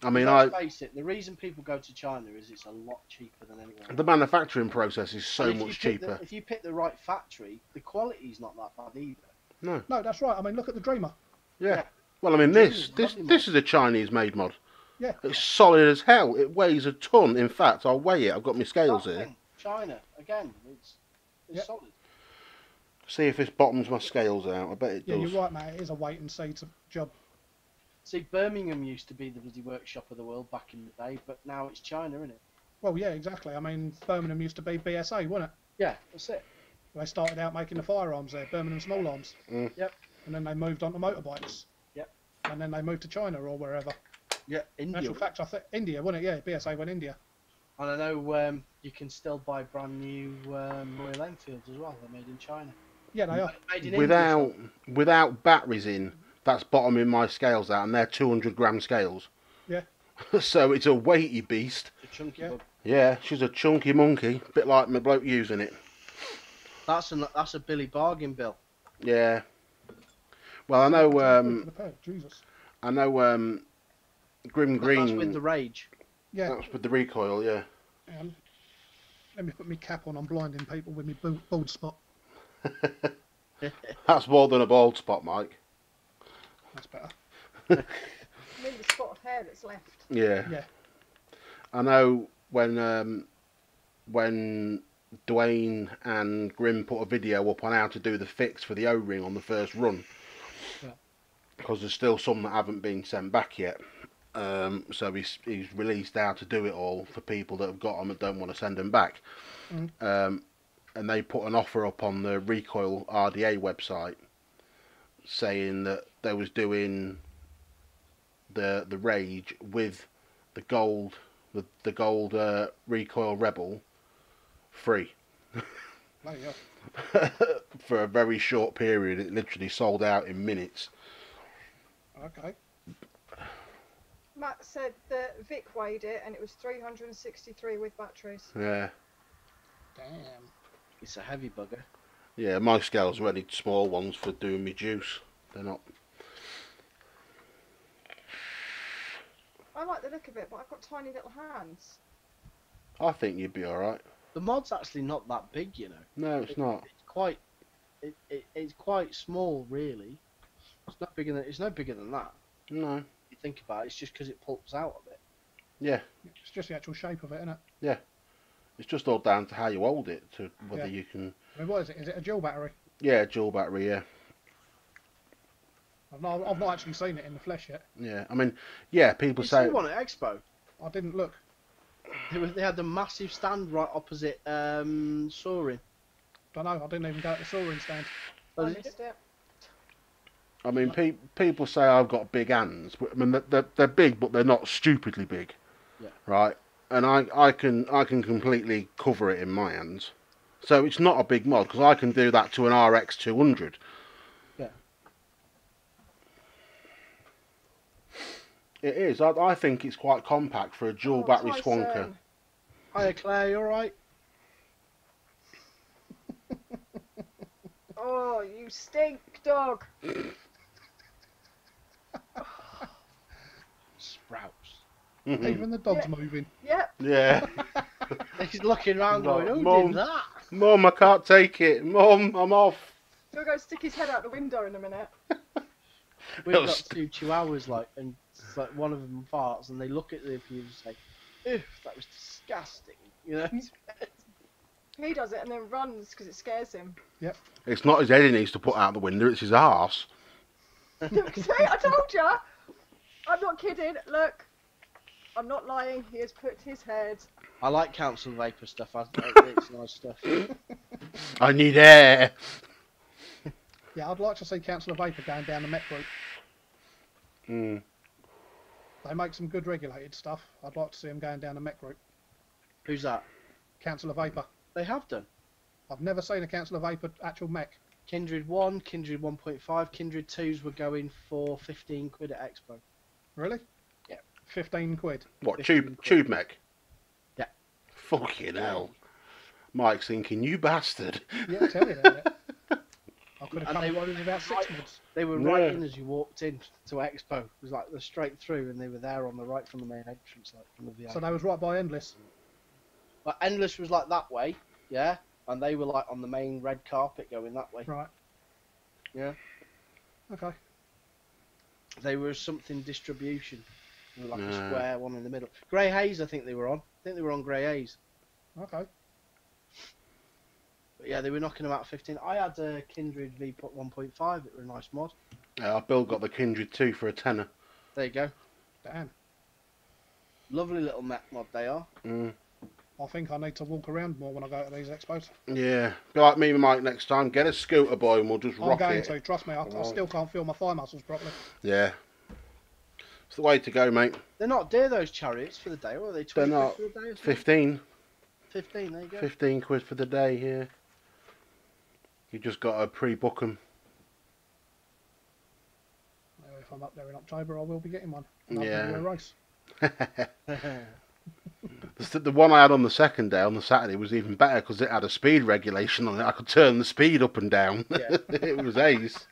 I mean, Let's face it, the reason people go to China is it's a lot cheaper than anywhere else. the manufacturing process is so And if much you pick cheaper. if you pick the right factory, the quality's not that bad either. No, that's right. I mean, look at the Dreamer. Yeah. Well, I mean, Dreamer's this lovely mod. is a Chinese-made mod. Yeah. It's solid as hell. It weighs a ton. In fact, I'll weigh it. I've got my scales here. Nothing. China, again, it's Yep. solid. See if this bottoms my scales out. I bet it Yeah, does. you're right, mate. It is a wait and see job. See, Birmingham used to be the bloody workshop of the world back in the day, but now it's China, isn't it? Well, yeah, exactly. I mean, Birmingham used to be BSA, wasn't it? Yeah, that's it. They started out making the firearms there, Birmingham Small Arms. Yep. And then they moved on to motorbikes. Yep. And then they moved to China or wherever. Yeah, In India. actual fact, I think India, wasn't it? Yeah, BSA went India. And I know you can still buy brand new Royal Enfields as well. They're made in China. Yeah, they are. Made in India, sorry. Without batteries in, that's bottoming my scales out, and they're 200-gram scales. Yeah. So it's a weighty beast. It's a chunky Yeah. bug. Yeah, she's a chunky monkey, bit like my bloke using it. That's a Billy bargain bill. Yeah. Well, I know. For the pair, Jesus. I know. Grim That's Green. with the rage. Yeah. That's with the recoil. Yeah. Let me put my cap on. I'm blinding people with my bald spot. That's more than a bald spot, Mike. That's better. I mean the spot of hair that's left. Yeah. Yeah. I know when Dwayne and Grim put a video up on how to do the fix for the O-ring on the first run, because there's still some that haven't been sent back yet. So he's released how to do it all for people that have got them and don't want to send them back. And they put an offer up on the Recoil RDA website saying that they was doing the Rage with the gold Recoil Rebel free. Oh, yeah. For a very short period. It literally sold out in minutes. Okay. Matt said that Vic weighed it and it was 363 with batteries. Yeah. Damn. It's a heavy bugger. Yeah, my scales are only small ones for doing me juice. They're not. I like the look of it, but I've got tiny little hands. I think you'd be alright. The mod's actually not that big, you know. No, it's not. It's quite small, really. It's no bigger than that. No. You think about it, it's just because it pulps out a bit. Yeah. It's just the actual shape of it, isn't it? It's just all down to how you hold it, to whether you can. I mean, what is it? Is it a dual battery? Yeah, dual battery. Yeah. I've not actually seen it in the flesh yet. Yeah. I mean, yeah. People You say. see one at Expo. I didn't look. They had the massive stand right opposite Soaring. Don't know. I didn't even go to the soaring stand. Oh, I did you? missed it. I mean, people say I've got big hands. But, I mean, they're big, but they're not stupidly big. Yeah. Right. And I can completely cover it in my hands. So it's not a big mod because I can do that to an RX 200. Yeah. It is. I think it's quite compact for a dual battery swanker. Tyson. Hiya, Claire. You all right? Oh, you stink, dog. Sprouts. Even the dog's Yeah. moving. Yep. Yeah. He's looking around going, who Mum. did that? Mum, I can't take it. Mum, I'm off. He'll go stick his head out the window in a minute. We've It'll got st- 2 chihuahuas, like, and it's like one of them farts, and they look at the view and say, "Ew, that was disgusting," you know. He does it and then runs because it scares him. It's not his head he needs to put out the window, it's his arse. See, I told ya. I'm not kidding. Look, I'm not lying. He has put his head. I like Council Vapor stuff. It's nice stuff. I need air. Yeah, I'd like to see Council of Vapor going down the Met route. Mm. They make some good regulated stuff. I'd like to see them going down the Met route. Who's that? Council of Vapor. They have done. I've never seen a Council of Vapor actual mech. Kindred 1, Kindred 1.5, Kindred 2s were going for 15 quid at Expo. Really? Yeah. 15 quid. What, 15 tube mech? Yeah. Fucking hell. Mike's thinking, you bastard. Yeah, tell me that. I could have And come they away with about 6 months. They were Yeah. right in as you walked in to Expo. It was like the straight through, and they were there on the right from the main entrance, like from the VIP. So they was right by Endless. But Endless was like that way, yeah, and they were like on the main red carpet going that way. Right. Yeah. Okay. They were something distribution, they were like a Yeah. square one in the middle. Grey Haze, I think they were on. I think they were on Grey Haze. Okay. But yeah, they were knocking about 15. I had a Kindred V 1.5. It was a nice mod. Bill got the Kindred 2 for a tenner. There you go. Damn. Lovely little mech mod they are. Mm. I think I need to walk around more when I go to these expos. Yeah. Be like me and Mike next time. Get a scooter boy and we'll just I'm rock going it. to, trust me. I still can't feel my thigh muscles properly. Yeah. It's the way to go, mate. They're not dear, those chariots, for the day, or are they? 20 They're quid not. for the day or something? 15. 15, there you go. 15 quid for the day, yeah. You just got to pre-book them. If I'm up there in October, I will be getting one. And I'll give Yeah. you a race. The one I had on the second day, on the Saturday, was even better because it had a speed regulation on it. I could turn the speed up and down. Yeah. It was ace.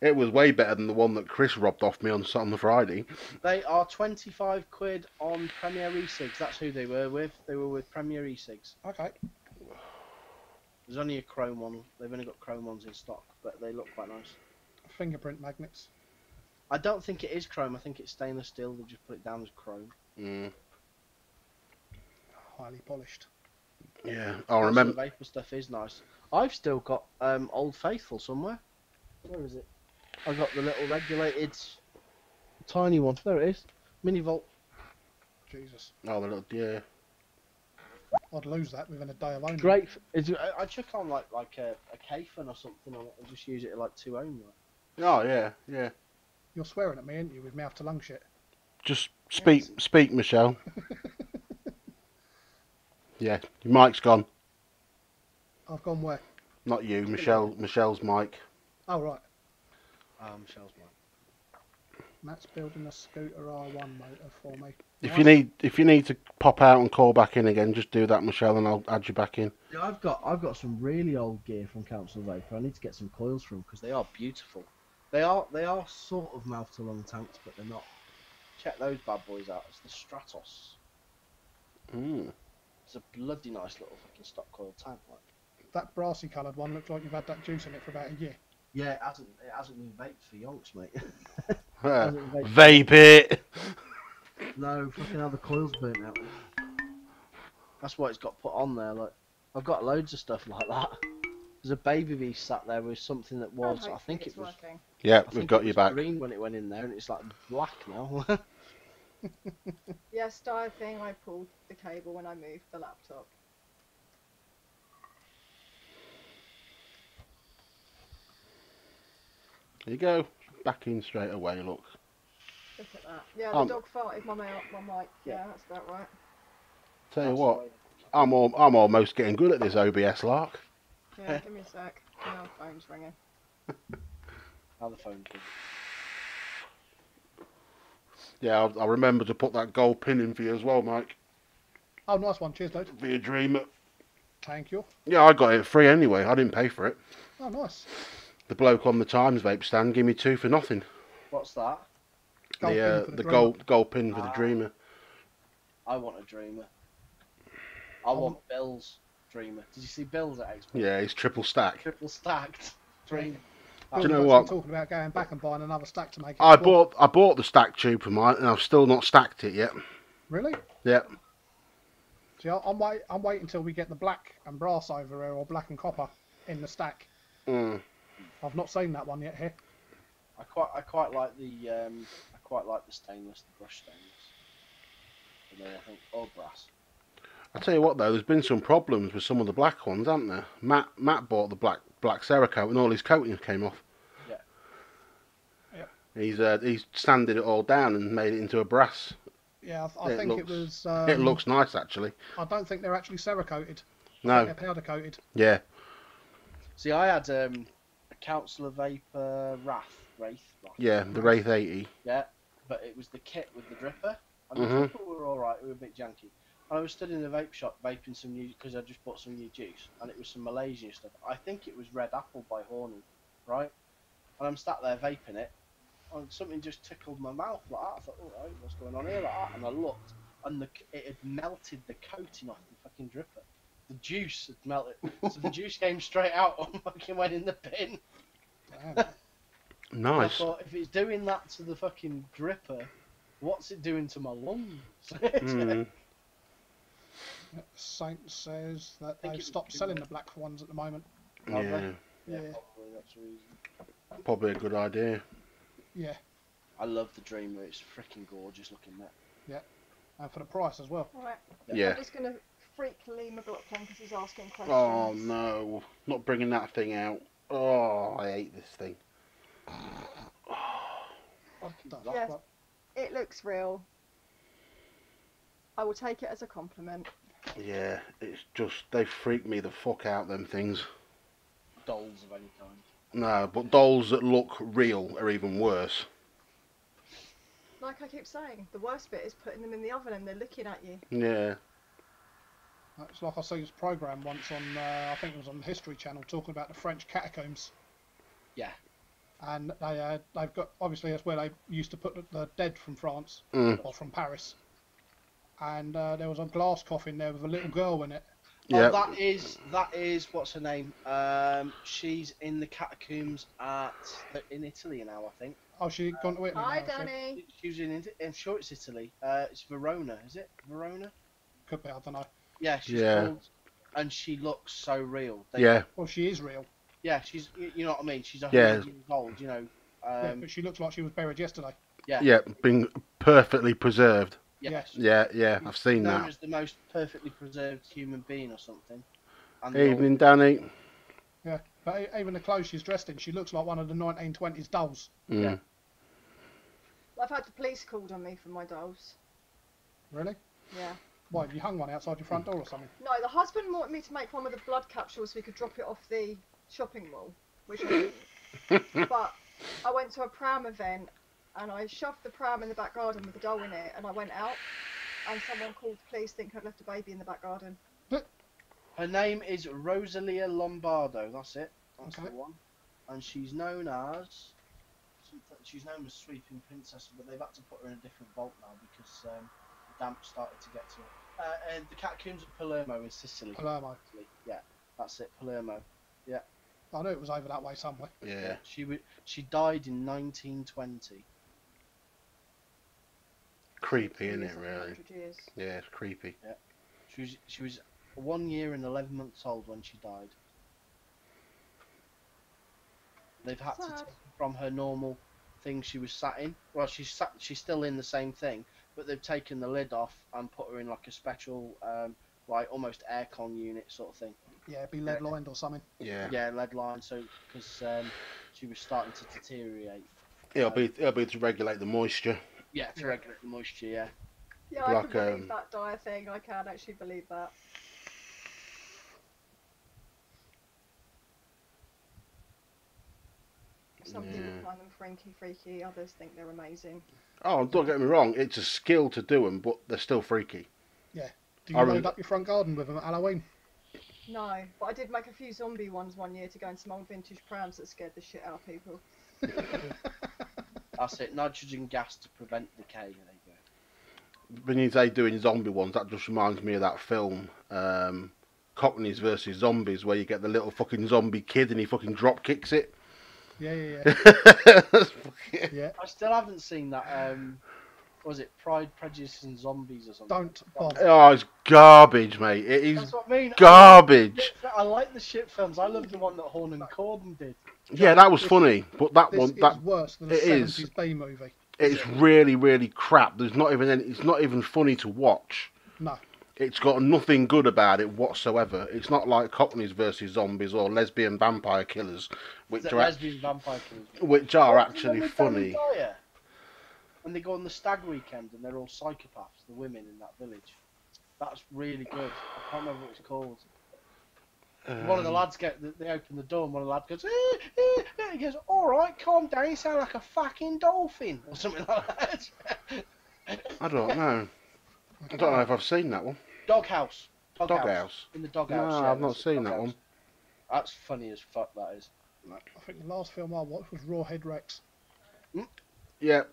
It was way better than the one that Chris robbed off me on the Friday. They are 25 quid on Premier E-Cigs. That's who they were with. They were with Premier E-Cigs. Okay. There's only a chrome one. They've only got chrome ones in stock, but they look quite nice. Fingerprint magnets. I don't think it is chrome. I think it's stainless steel. They've just put it down as chrome. Mm. Highly polished. Yeah, I Most of remember. The vapor stuff is nice. I've still got Old Faithful somewhere. Where is it? I got the little regulated, tiny one. There it is. Mini Volt. Jesus. Oh, the little, yeah. I'd lose that within a day of owning it. Great. I chuck on like a K-Fun or something on it and just use it at like 2 ohm. Like. Oh, yeah, yeah. You're swearing at me, aren't you, with mouth to lung shit? Just speak, Michelle. Yeah, your mic's gone. I've gone where? Not you, Michelle's mic. Oh, right. Michelle's mine. Matt's building a scooter R1 motor for me. If Nice. you need to pop out and call back in again, just do that, Michelle, and I'll add you back in. Yeah, I've got some really old gear from Council Vapor. I need to get some coils from because they are beautiful. They are sort of mouth to lung tanks, but they're not. Check those bad boys out. It's the Stratos. Mm. It's a bloody nice little fucking stock coil tank. Like. That brassy coloured one looks like you've had that juice in it for about a year. Yeah, it hasn't been vaped for yonks, mate. Vape it. No, fucking how the coil's burnt out. That's why it's got put on there. Like, I've got loads of stuff like that. There's a baby beast sat there with something that was, I think it was, working. Yeah, I we've think got it you was back. green when it went in there, and it's like black now. Yes, I think I pulled the cable when I moved the laptop. There you go. Back in straight away, look. Look at that. Yeah, the dog farted my mic. Yeah, that's about right. Tell you what, I'm almost getting good at this OBS lark. Yeah, give me a sec. Now the phone's ringing. How the phone's ringing. Yeah, I'll remember to put that gold pin in for you as well, Mike. Oh, nice one. Cheers, dude. For your dreamer. Thank you. Yeah, I got it free anyway. I didn't pay for it. Oh, nice. The bloke on the Times vape stand gave me 2 for nothing. What's that? Gold pin for The Dreamer. gold pin for the dreamer. I want a dreamer. I want Bill's dreamer. Did you see Bill's at Expo? Yeah, he's triple stack. Triple stacked dream. Do you know We're what? talking about going back and buying another stack to make it. I full. bought the stack tube for mine, and I've still not stacked it yet. Really? Yeah. See, I'm waiting until we get the black and brass over here, or black and copper in the stack. Mm. I've not seen that one yet here. I quite like the stainless, the brush stainless. And then I think brass. I tell you what though, there's been some problems with some of the black ones, haven't there? Matt bought the black Cerakote and all his coatings came off. Yeah. He's sanded it all down and made it into a brass. Yeah, I think it was. It looks nice actually. I don't think they're actually Cerakoted. No. They're powder coated. Yeah. See, I had a Councillor Vapor Wraith. Yeah, the Wraith 80. Yeah, but it was the kit with the dripper, and the dripper were all right. They were a bit janky. And I was stood in the vape shop vaping some new, because I just bought some new juice, and it was some Malaysian stuff. I think it was Red Apple by Horny, right? And I'm sat there vaping it, and something just tickled my mouth like that. I thought, all right, what's going on here like that? And I looked, and it had melted the coating off the fucking dripper. The juice had melted, so the juice came straight out and fucking went in the bin. Damn. Nice. I thought, if it's doing that to the fucking dripper, what's it doing to my lungs? Mm. Saint says that think they've it stopped was selling the black ones at the moment. Have Yeah, they? Yeah. Probably that's the reason. probably a good idea. Yeah, I love the Dreamer. It's freaking gorgeous looking, that. and for the price as well. Alright. Yeah. I'm just going to freak Lee McLaughlin because he's asking questions. Oh no, not bringing that thing out. Oh, I hate this thing. Fucking Don't- dog. Yes. well, It looks real. I will take it as a compliment. Yeah, it's just, they freak me the fuck out, them things. Dolls of any kind. No, but dolls that look real are even worse. Like I keep saying, the worst bit is putting them in the oven and they're looking at you. Yeah. It's like I see this program once on, I think it was on the History Channel, talking about the French catacombs. Yeah. And they've got, obviously that's where they used to put the dead from France Mm. or from Paris. And there was a glass coffin there with a little girl in it. Yeah. Oh, that is what's her name? She's in the catacombs in Italy now, I think. Oh, she gone to Italy Hi, now, has she? Danny. She was I'm sure it's Italy. It's Verona, is it? Verona? Could be, I don't know. Yeah, she's Yeah. called, and she looks so real. Yeah. Well, she is real. Yeah, you know what I mean. She's 100 Yeah. years old. You know. Yeah, but she looks like she was buried yesterday. Yeah. Yeah, being perfectly preserved. Yes. Yeah, I've seen Known that. as the most perfectly preserved human being or something. And the Evening, Danny. Yeah, but even the clothes she's dressed in, she looks like one of the 1920s dolls. Mm. Yeah. I've had the police called on me for my dolls. Really? Yeah. Why, you hung one outside your front door or something? No, the husband wanted me to make one with a blood capsule so we could drop it off the shopping mall, which I didn't. But I went to a pram event and I shoved the pram in the back garden with the doll in it and I went out and someone called the police thinking I'd left a baby in the back garden. Her name is Rosalia Lombardo. That's it. That's Okay. the one. And she's known as Sweeping Princess, but they've had to put her in a different vault now because the damp started to get to her. And the catacombs of Palermo in Sicily. Palermo. Yeah, that's it. Palermo. I knew it was over that way somewhere. Yeah. She died in 1920. Creepy, isn't it, 100 really? years. Yeah, it's creepy. She was 1 year and 11 months old when she died. They've had to Sad. take her from her normal thing she was sat in. Well, she's still in the same thing, but they've taken the lid off and put her in like a special, like almost aircon unit sort of thing. Yeah, be lead lined or something. Yeah. Yeah, lead line. So because she was starting to deteriorate. It'll be to regulate the moisture. Yeah, to regulate the moisture. Yeah. Yeah, I Like, can believe that dire thing. I can actually believe that. Some people Yeah. find them freaky, others think they're amazing. Oh, don't get me wrong. It's a skill to do them, but they're still freaky. Do I you really- load up your front garden with them at Halloween? No, but I did make a few zombie ones one year to go in some old vintage prams that scared the shit out of people. That's it. Nitrogen gas to prevent decay. There you go. When you say doing zombie ones, that just reminds me of that film, Cockneys versus Zombies, where you get the little fucking zombie kid and he fucking drop kicks it. Yeah. Yeah. I still haven't seen that. Was it Pride, Prejudice and Zombies or something? Don't bother. Oh, it's garbage, mate. It is That's what I mean. garbage. I like the shit films. I love the one that Horn and Corden did. Yeah, that was funny, but that This one, is that worse than a it is. 70s B movie. it's really, really crap. There's not even any, it's not even funny to watch. No. It's got nothing good about it whatsoever. It's not like Cockneys versus Zombies or Lesbian Vampire Killers, which Is it are Lesbian Vampire Killers? which are Oh, actually the one with funny. Danny Dyer? When they go on the stag weekend and they're all psychopaths, the women in that village. That's really good. I can't remember what it's called. One of the lads they open the door and one of the lads goes, he goes, alright, calm down, you sound like a fucking dolphin or something like that. I don't know. I don't know if I've seen that one. Doghouse. Doghouse. In the doghouse. No, yeah, I've not that's it, seen that Doghouse. one. That's funny as fuck, that is. I think the last film I watched was Rawhead Rex. Yeah,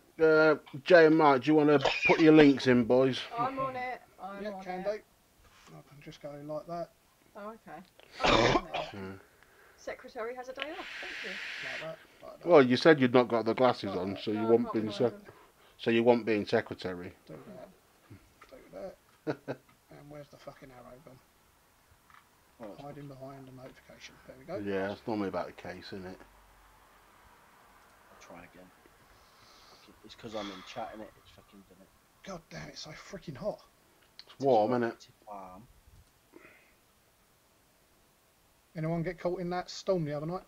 Jay and Mike, do you want to put your links in, boys? I'm on it. I'm Yeah, on can it. do. I can just go like that, Oh, okay. I'm on it. Hmm. Secretary has a day off. Thank you. like that. Well, you said you'd not got the glasses on, so you No, I won't can't be remember them. so you won't be in secretary. Do that. And where's the fucking arrow gone? Oh, it's- Hiding behind the notification. There we go. Yeah, it's normally about the case, isn't it? I'll try again. It's because I'm in chat, innit? It's fucking done it. God damn, it's so freaking hot. It's warm, isn't it? It's warm. Anyone get caught in that storm the other night?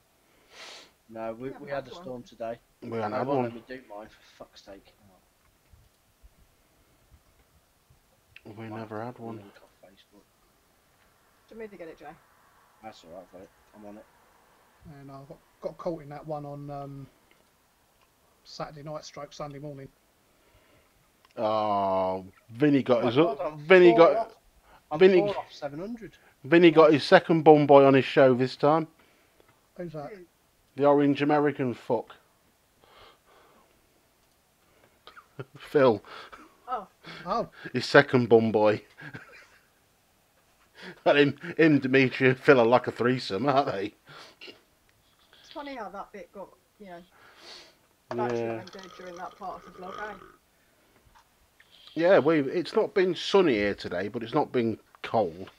No, we haven't had had a one. storm today. We haven't I had won't one. let me do mine, for fuck's sake. We never had one. Link off Facebook. Do you want me to get it, Jay? That's alright, I've got it. I'm on it. And I got caught in that one on Saturday night stroke Sunday morning. Oh, Vinny got his. I'm Vinny four got. off. I'm Vinny, 4 off 700. Vinny got his second bum boy on his show this time. Who's that? The orange American fuck. Phil, Oh, his second bum boy. And him, Dimitri, and Phil are like a threesome, aren't they? It's funny how that bit got, battery Yeah. went dead during that part of the vlog, eh? Yeah, it's not been sunny here today, but it's not been cold.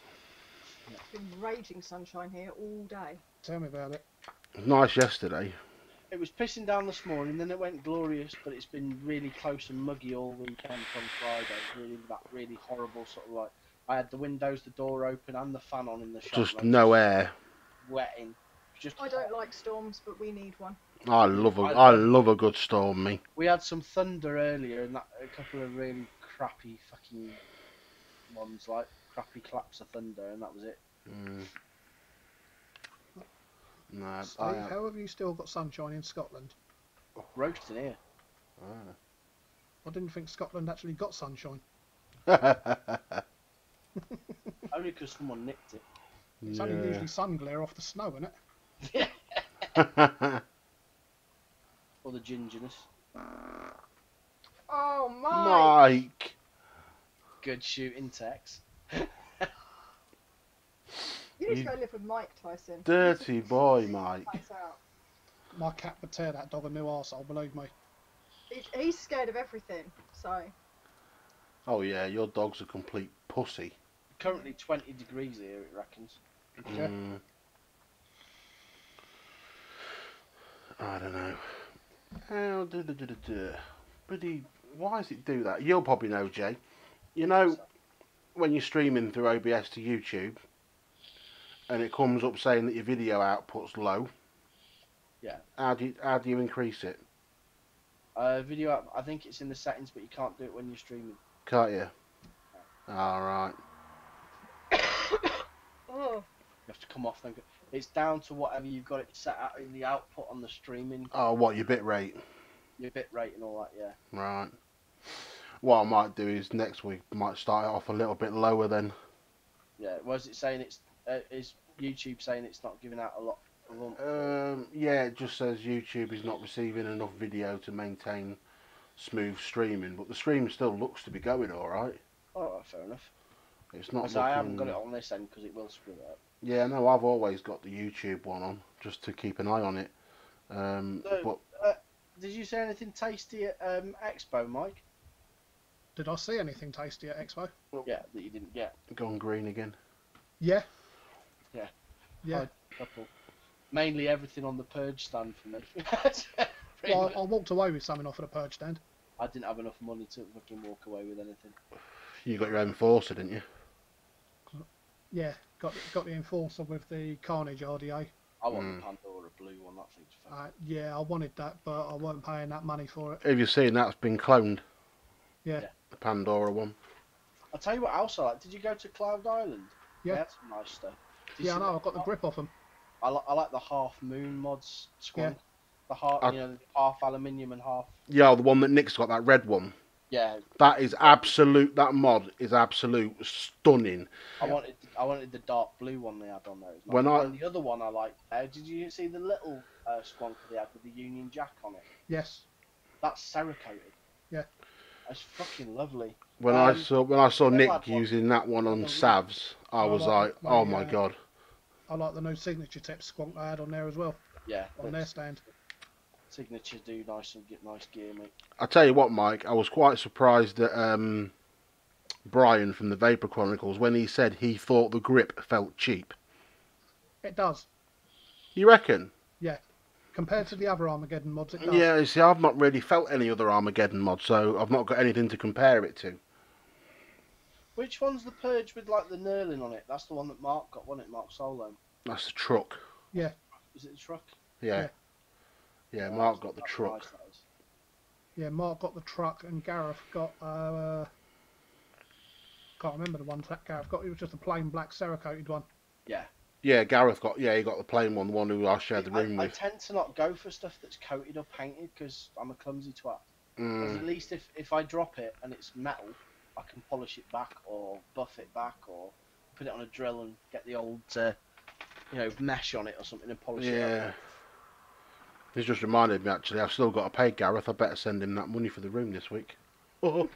It's been raging sunshine here all day. tell me about it. It was nice yesterday. It was pissing down this morning, then it went glorious, but it's been really close and muggy all weekend from Friday. Really horrible sort of like. I had the windows, the door open, and the fan on in the shop. Just no air. Wetting. Just I don't like storms, but we need one. I love a good storm, me. We had some thunder earlier, and a couple of really crappy fucking ones, like crappy claps of thunder, and that was it. Mm. No, Steve, how have you still got sunshine in Scotland? Roasting here. I didn't think Scotland actually got sunshine. Only because someone nicked it. It's only usually sun glare off the snow, isn't it? Or the gingerness. Oh, Mike. Good shooting, Tex. You need to go live with Mike, Tyson. Dirty boy, Mike. Lights out. My cat would tear that dog a new arsehole, believe me. He's scared of everything, so. Oh yeah, your dog's a complete pussy. Currently 20 degrees here, it reckons. Yeah. Mm. I don't know. How Bloody, why does it do that? You'll probably know, Jay. You know, when you're streaming through OBS to YouTube, and it comes up saying that your video output's low. Yeah. How do you increase it? Video app, I think it's in the settings, but you can't do it when you're streaming. Can't you? All right. Oh, You have to come off. It's down to whatever you've got it set at in the output on the streaming, Oh, what, your bit rate? your bit rate and all that. Yeah. Right. What I might do is next week might start it off a little bit lower then. Yeah. Was it saying is YouTube saying it's not giving out a lot? Yeah, it just says YouTube is not receiving enough video to maintain smooth streaming, but the stream still looks to be going all right. Oh, fair enough. It's not. I haven't got it on this end because it will screw it up. Yeah, no, I've always got the YouTube one on just to keep an eye on it. Did you say anything tasty at Expo, Mike? Did I see anything tasty at Expo? Yeah, that you didn't get. Gone green again. Yeah. Yeah. Yeah. Couple. Mainly everything on the Purge stand for me. Well, I walked away with something off of the Purge stand. I didn't have enough money to fucking walk away with anything. You got your own Enforcer, didn't you? Yeah, got the Enforcer with the Carnage RDA. I want the Pandora blue one. That thing's fun. Yeah, I wanted that, but I wasn't paying that money for it. Have you seen that's been cloned? Yeah. The Pandora one. I'll tell you what else I like. Did you go to Cloud Island? Yeah. They had some nice stuff. Did you Yeah, I see know. the- I got the grip off them. I like the half moon mods squad. Yeah. The half, I- half aluminium and half. Yeah, the one that Nick's got, that red one. Yeah, That is absolute. That mod is absolute stunning. I wanted the dark blue one they had on there. When And the other one I liked. Did you see the little squonker they had with the Union Jack on it? Yes. That's Cerakoted. Yeah. That's fucking lovely. When I saw I've Nick had one. using that one on Savs, I was like, oh my god. I like the new signature tip squonk I had on there as well, Yeah. on their stand. Signature do nice and get nice gear, mate. I tell you what, Mike, I was quite surprised that Brian from the Vapor Chronicles, when he said he thought the grip felt cheap. It does. You reckon? Yeah. Compared to the other Armageddon mods, it does. Yeah, you see, I've not really felt any other Armageddon mod, so I've not got anything to compare it to. Which one's the Purge with like the knurling on it? That's the one that Mark got, wasn't it? Mark Solo. That's the truck. Yeah. Is it the truck? Yeah. Yeah. Yeah, Mark got the That's truck. nice, that is. Yeah, Mark got the truck and Gareth got can't remember the one that Gareth got. It was just a plain black Cerakoted one. Yeah. Yeah, Gareth got. Yeah, he got the plain one, the one who I shared the room I with. tend to not go for stuff that's coated or painted because I'm a clumsy twat. Because at Mm. least if I drop it and it's metal, I can polish it back or buff it back or put it on a drill and get the old, mesh on it or something and polish it up. Yeah. He's just reminded me, actually, I've still got to pay Gareth. I better send him that money for the room this week. Oh.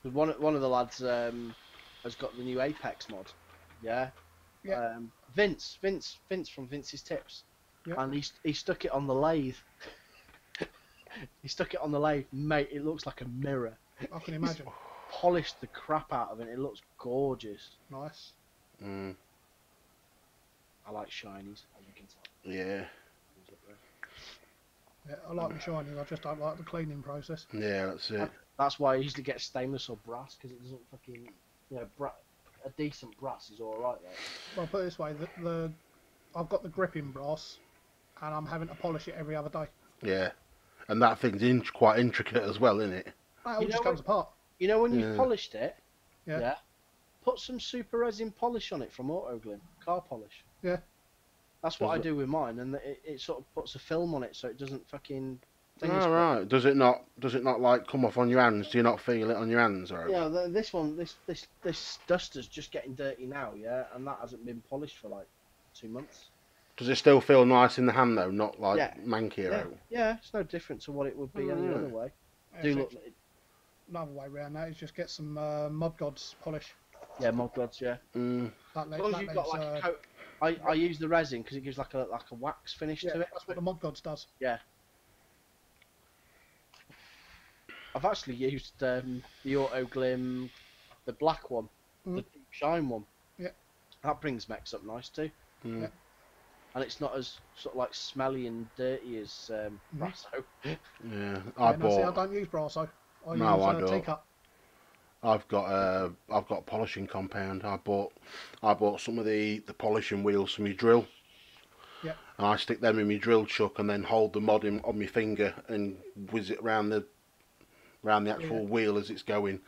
'Cause one of the lads has got the new Apex mod. Yeah. Yeah. Vince from Vince's Tips. Yeah. And he stuck it on the lathe. He stuck it on the lathe, mate. It looks like a mirror. I can imagine. Polished the crap out of it. It looks gorgeous. Nice. Mm. I like shinies, as you can tell. Yeah. Yeah, I like the shiny. I just don't like the cleaning process. Yeah, that's it. That's why I usually get stainless or brass because it doesn't fucking, a decent brass is all right. Though. Well, put it this way: I've got the gripping brass, and I'm having to polish it every other day. Yeah. And that thing's quite intricate as well, isn't it? That all You just know comes apart. You know when Yeah. you've polished it, Yeah. put some super resin polish on it from Autoglym, car polish. Yeah. That's what Does I it- do with mine, and it sort of puts a film on it so it doesn't fucking. Oh, right. Does it not like come off on your hands? Do you not feel it on your hands, or? Yeah, this duster's just getting dirty now, yeah, and that hasn't been polished for like 2 months. Does it still feel nice in the hand though? Not like Yeah. manky Yeah, out? yeah, it's no different to what it would be any Oh, other yeah. way. Yeah, Do so look, another way around that is just get some Mod Gods polish. yeah, mod gods, yeah. Mm. That, As long as you've got like a coat, I use the resin because it gives like a wax finish yeah, to it. that's what the Mod Gods does. I've actually used the Autoglym, the black one, the Mm. deep shine one. Yeah. That brings mechs up nice too. Mm. Yeah. And it's not as sort of like smelly and dirty as Brasso. Yeah. Yeah, I no, see, I bought. don't use Brasso. I No, use I don't. teacup. I've got polishing compound. I bought some of the polishing wheels for my drill. Yeah. And I stick them in my drill chuck and then hold the mod on my finger and whiz it around the actual wheel as it's going.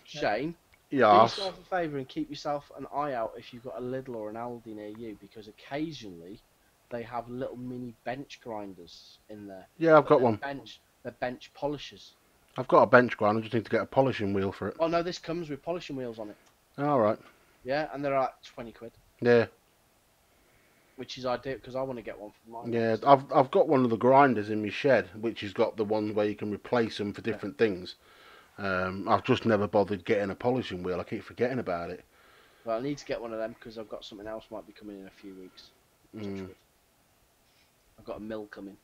Shane, do Yeah. yourself a favour and keep yourself an eye out if you've got a Lidl or an Aldi near you, because occasionally they have little mini bench grinders in there. Yeah, I've got They're one. They're bench polishers. I've got a bench grinder. I just need to get a polishing wheel for it. Oh no, this comes with polishing wheels on it. All right. Yeah, and they're like 20 quid, Yeah. which is ideal because I want to get one for mine. Yeah. I've got one of the grinders in my shed, which has got the one where you can replace them for different things. I've just never bothered getting a polishing wheel. I keep forgetting about it. Well, I need to get one of them because I've got something else might be coming in a few weeks. Touch Mm. wood. I've got a mill coming.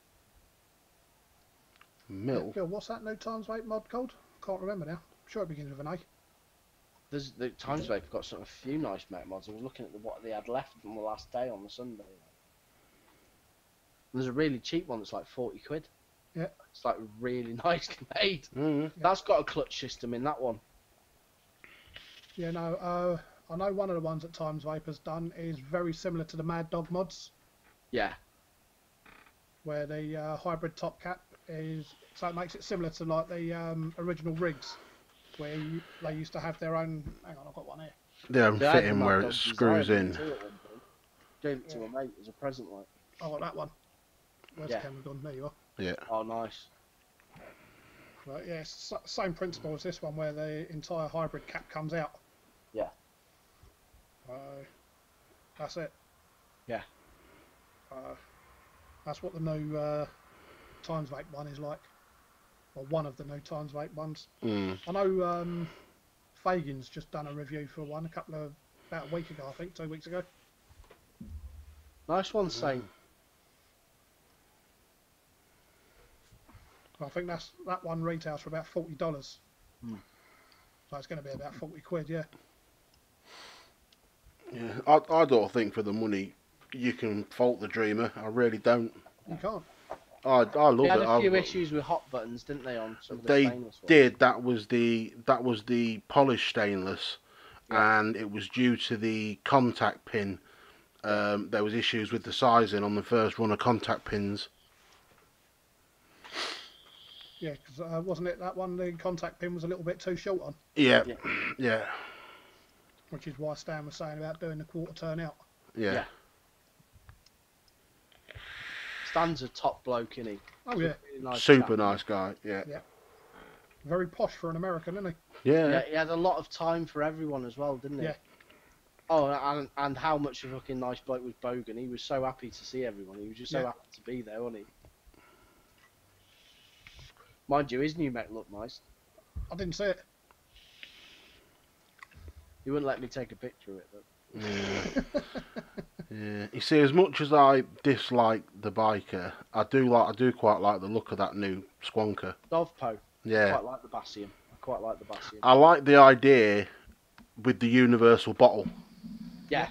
Mill. Bill, what's that new Times Vape mod called? Can't remember now. I'm sure it begins with an A. There's the Times Vape got sort of a few nice mech mods. I was looking at what they had left from the last day on the Sunday. There's a really cheap one that's like 40 quid. Yeah. It's like really nicely made. Mm. That's got a clutch system in that one. Yeah, no, I know one of the ones that Times Vape has done is very similar to the Mad Dog mods, Yeah. where the hybrid top cap is, so it makes it similar to like the original rigs, where they used to have their own. Hang on, I've got one here. The own They had the fitting Mad where Dog it screws design in. too at one point. Gave it to a mate as a present, like. I got that one. Where's Yeah. the camera gone? There you are. Yeah. Oh, nice. Right, yeah, it's same principle as this one, where the entire hybrid cap comes out. Yeah. That's it. Yeah. That's what the new Times Vape one is like. Or one of the new Times Vape ones. Mm. I know Fagin's just done a review for one about a week ago, I think, 2 weeks ago. Nice one, Saint. I think that one retails for about $40. Hmm. So it's going to be about 40 quid, yeah. Yeah. I don't think for the money you can fault the Dreamer. I really don't. You can't. I love They had it. a few I've- issues with hot buttons, didn't they, on some of the They stainless ones? did. That was the polished stainless, Yeah. and it was due to the contact pin. There was issues with the sizing on the first run of contact pins. Yeah, because wasn't it that one the contact pin was a little bit too short on, Yeah, Yeah. yeah, which is why Stan was saying about doing the quarter turn out. yeah. Yeah. Stan's a top bloke, isn't he? Oh He's a yeah, really nice Super chap. nice guy. Yeah, very posh for an American, isn't yeah, Yeah, he had a lot of time for everyone as well, didn't he? Yeah. Oh, and how much of a fucking nice bloke was Bogan? He was so happy to see everyone. He was just so Yeah. happy to be there, wasn't he? Mind you, his new mech looked nice. I didn't see it. He wouldn't let me take a picture of it, though. yeah. Yeah. You see, as much as I dislike the biker, I do quite like the look of that new Squonker. Dovpo. I Yeah, quite like the Bassium. I like the idea with the universal bottle. Yeah.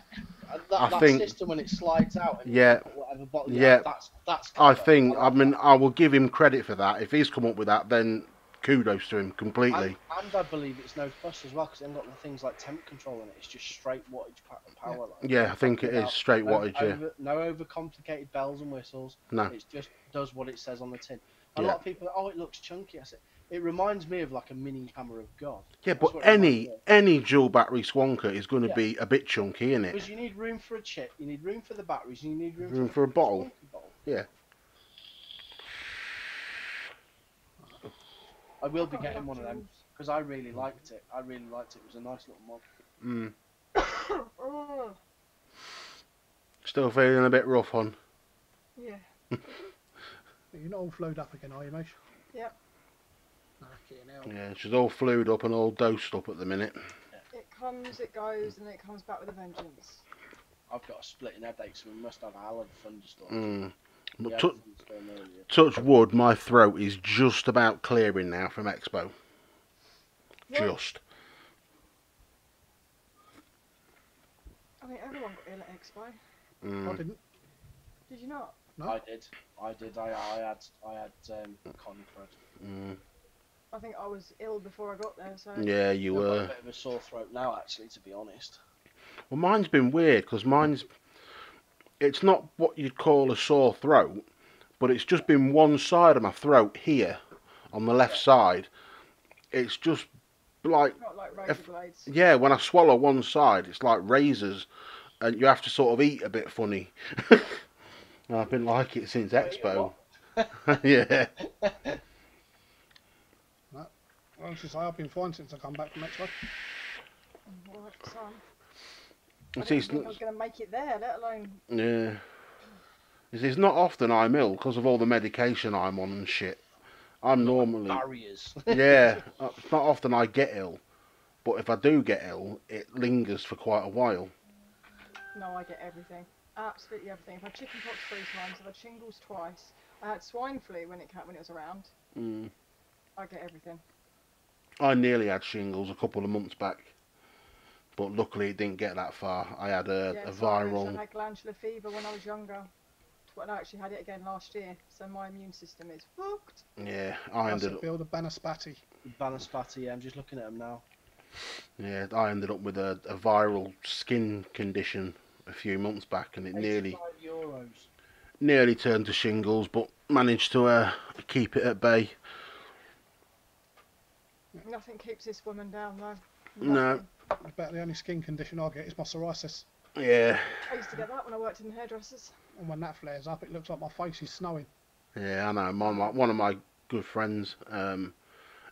I That think- system when it slides out and Yeah. you put whatever bottle you Yeah. have, that's I clever. think, I like mean, that. I will give him credit for that. If he's come up with that, then kudos to him completely. And I believe it's no fuss as well because they've got the things like temp control in it. It's just straight wattage power. Like, Yeah, I think it is straight wattage. Yeah, No overcomplicated bells and whistles. no, It just does what it says on the tin. A Yeah. lot of people, oh, it looks chunky. I said, it reminds me of like a mini hammer of God. yeah, That's but what it reminds me of. any dual battery Squonker is going to Yeah. be a bit chunky, isn't it? Because you need room for a chip, you need room for the batteries, and you need room, Room for a bottle. Squonky bottle. Yeah. I will be getting one of them because I really liked it. It was a nice little mod. Mm. Oh, Still feeling a bit rough, hon. yeah. You're not all flued up again, are you, mate? Yep. Fucking hell. Yeah, she's all flued up and all dosed up at the minute. It comes, it goes, and it comes back with a vengeance. I've got a splitting headache, so we must have a hell of a thunderstorm. Mm. We But had a thunderstorm earlier. touch wood, my throat is just about clearing now from Expo. Yeah. Just. I mean, everyone got ill at Expo. I Mm. didn't. Did you not? No. I did. I had con crud. Mm. I think I was ill before I got there, so. Yeah, you I've got a were. bit of a sore throat now, actually, to be honest. Well, mine's been weird because it's not what you'd call a sore throat, but it's just been one side of my throat here on the left side. It's just like, Not like razor blades. yeah, when I swallow one side, it's like razors, and you have to sort of eat a bit funny. And I've been like it since Expo. Yeah. Well, I should say I've been fine since I come back from Expo. Alright, son. I It's, didn't think I was going to make it there, let alone. yeah. It's not often I'm ill because of all the medication I'm on and shit. I'm normally, Barriers. yeah, it's not often I get ill, but if I do get ill, it lingers for quite a while. No, I get everything. Absolutely everything. I've had chickenpox 3 times, I've had shingles twice. I had swine flu when it was around. Mm. I get everything. I nearly had shingles a couple of months back, but luckily it didn't get that far. I had a So I viral. had glandular fever when I was younger. But I actually had it again last year, so my immune system is fucked. Yeah, I That's ended it, up. build a Banaspati. Banaspati, yeah, I'm just looking at them now. Yeah, I ended up with a viral skin condition a few months back, and it nearly €85. nearly turned to shingles, but managed to keep it at bay. Nothing keeps this woman down though. No. Nothing. About the only skin condition I get is my psoriasis. Yeah, I used to get that when I worked in hairdressers. And when that flares up, it looks like my face is snowing. yeah, I know. One of my good friends,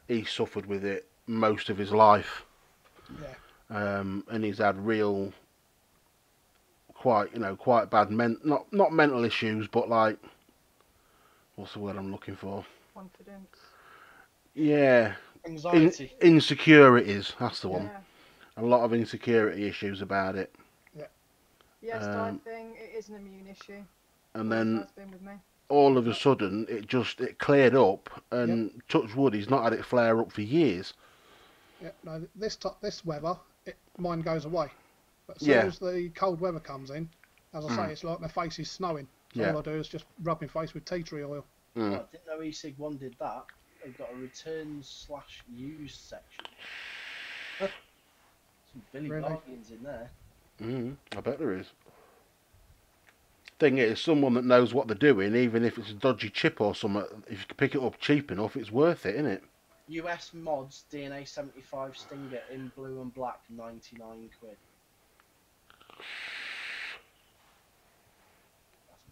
he suffered with it most of his life, Yeah. and he's had real, quite bad not mental issues, but like, what's the word I'm looking for? Confidence. Yeah, Anxiety. insecurities. That's the one. Yeah. A lot of insecurity issues about it, Yes, Um, type thing. It is an immune issue. and Always then has been with me. all of a sudden it cleared up, and touch wood, he's not had it flare up for years. Yeah. No, this weather, mine goes away. But as Yeah. soon as the cold weather comes in, as I say, it's like my face is snowing. So Yeah. all I do is just rub my face with tea tree oil. Mm. Oh, I didn't know eSig1 did that. They've got a returns/used section. Some Billy Really? Bargains in there. I bet there is. Thing is, someone that knows what they're doing, even if it's a dodgy chip or something, if you can pick it up cheap enough, it's worth it, isn't it? US mods DNA 75 Stinger in blue and black, 99 quid. That's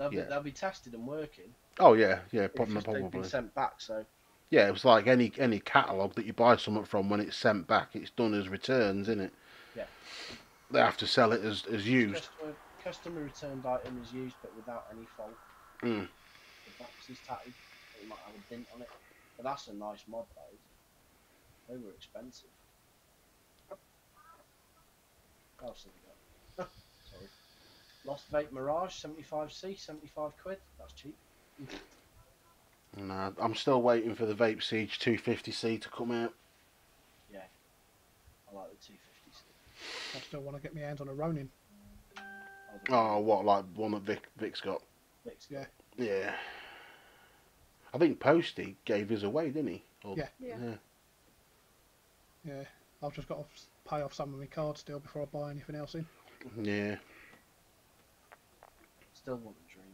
nice. They'll be tested and working. Oh yeah, It's probably. just they've been sent back, so. Yeah, it was like any catalogue that you buy something from. When it's sent back, it's done as returns, isn't it? Yeah. They have to sell it as used. Customer returned item is used, but without any fault. Mm. The box is tatty. It might have a dent on it, but that's a nice mod, though. They were expensive. What else have we got? Sorry. Lost Vape Mirage 75C, 75 quid. That's cheap. No, I'm still waiting for the Vape Siege 250C to come out. Yeah, I like the 250C. I still want to get my hands on a Ronin. Oh, what, like one that Vic's got? Vic's Yeah. Yeah. I think Posty gave his away, didn't he? Or, Yeah. Yeah. I've just got to pay off some of my cards still before I buy anything else in. Yeah. Still want to dream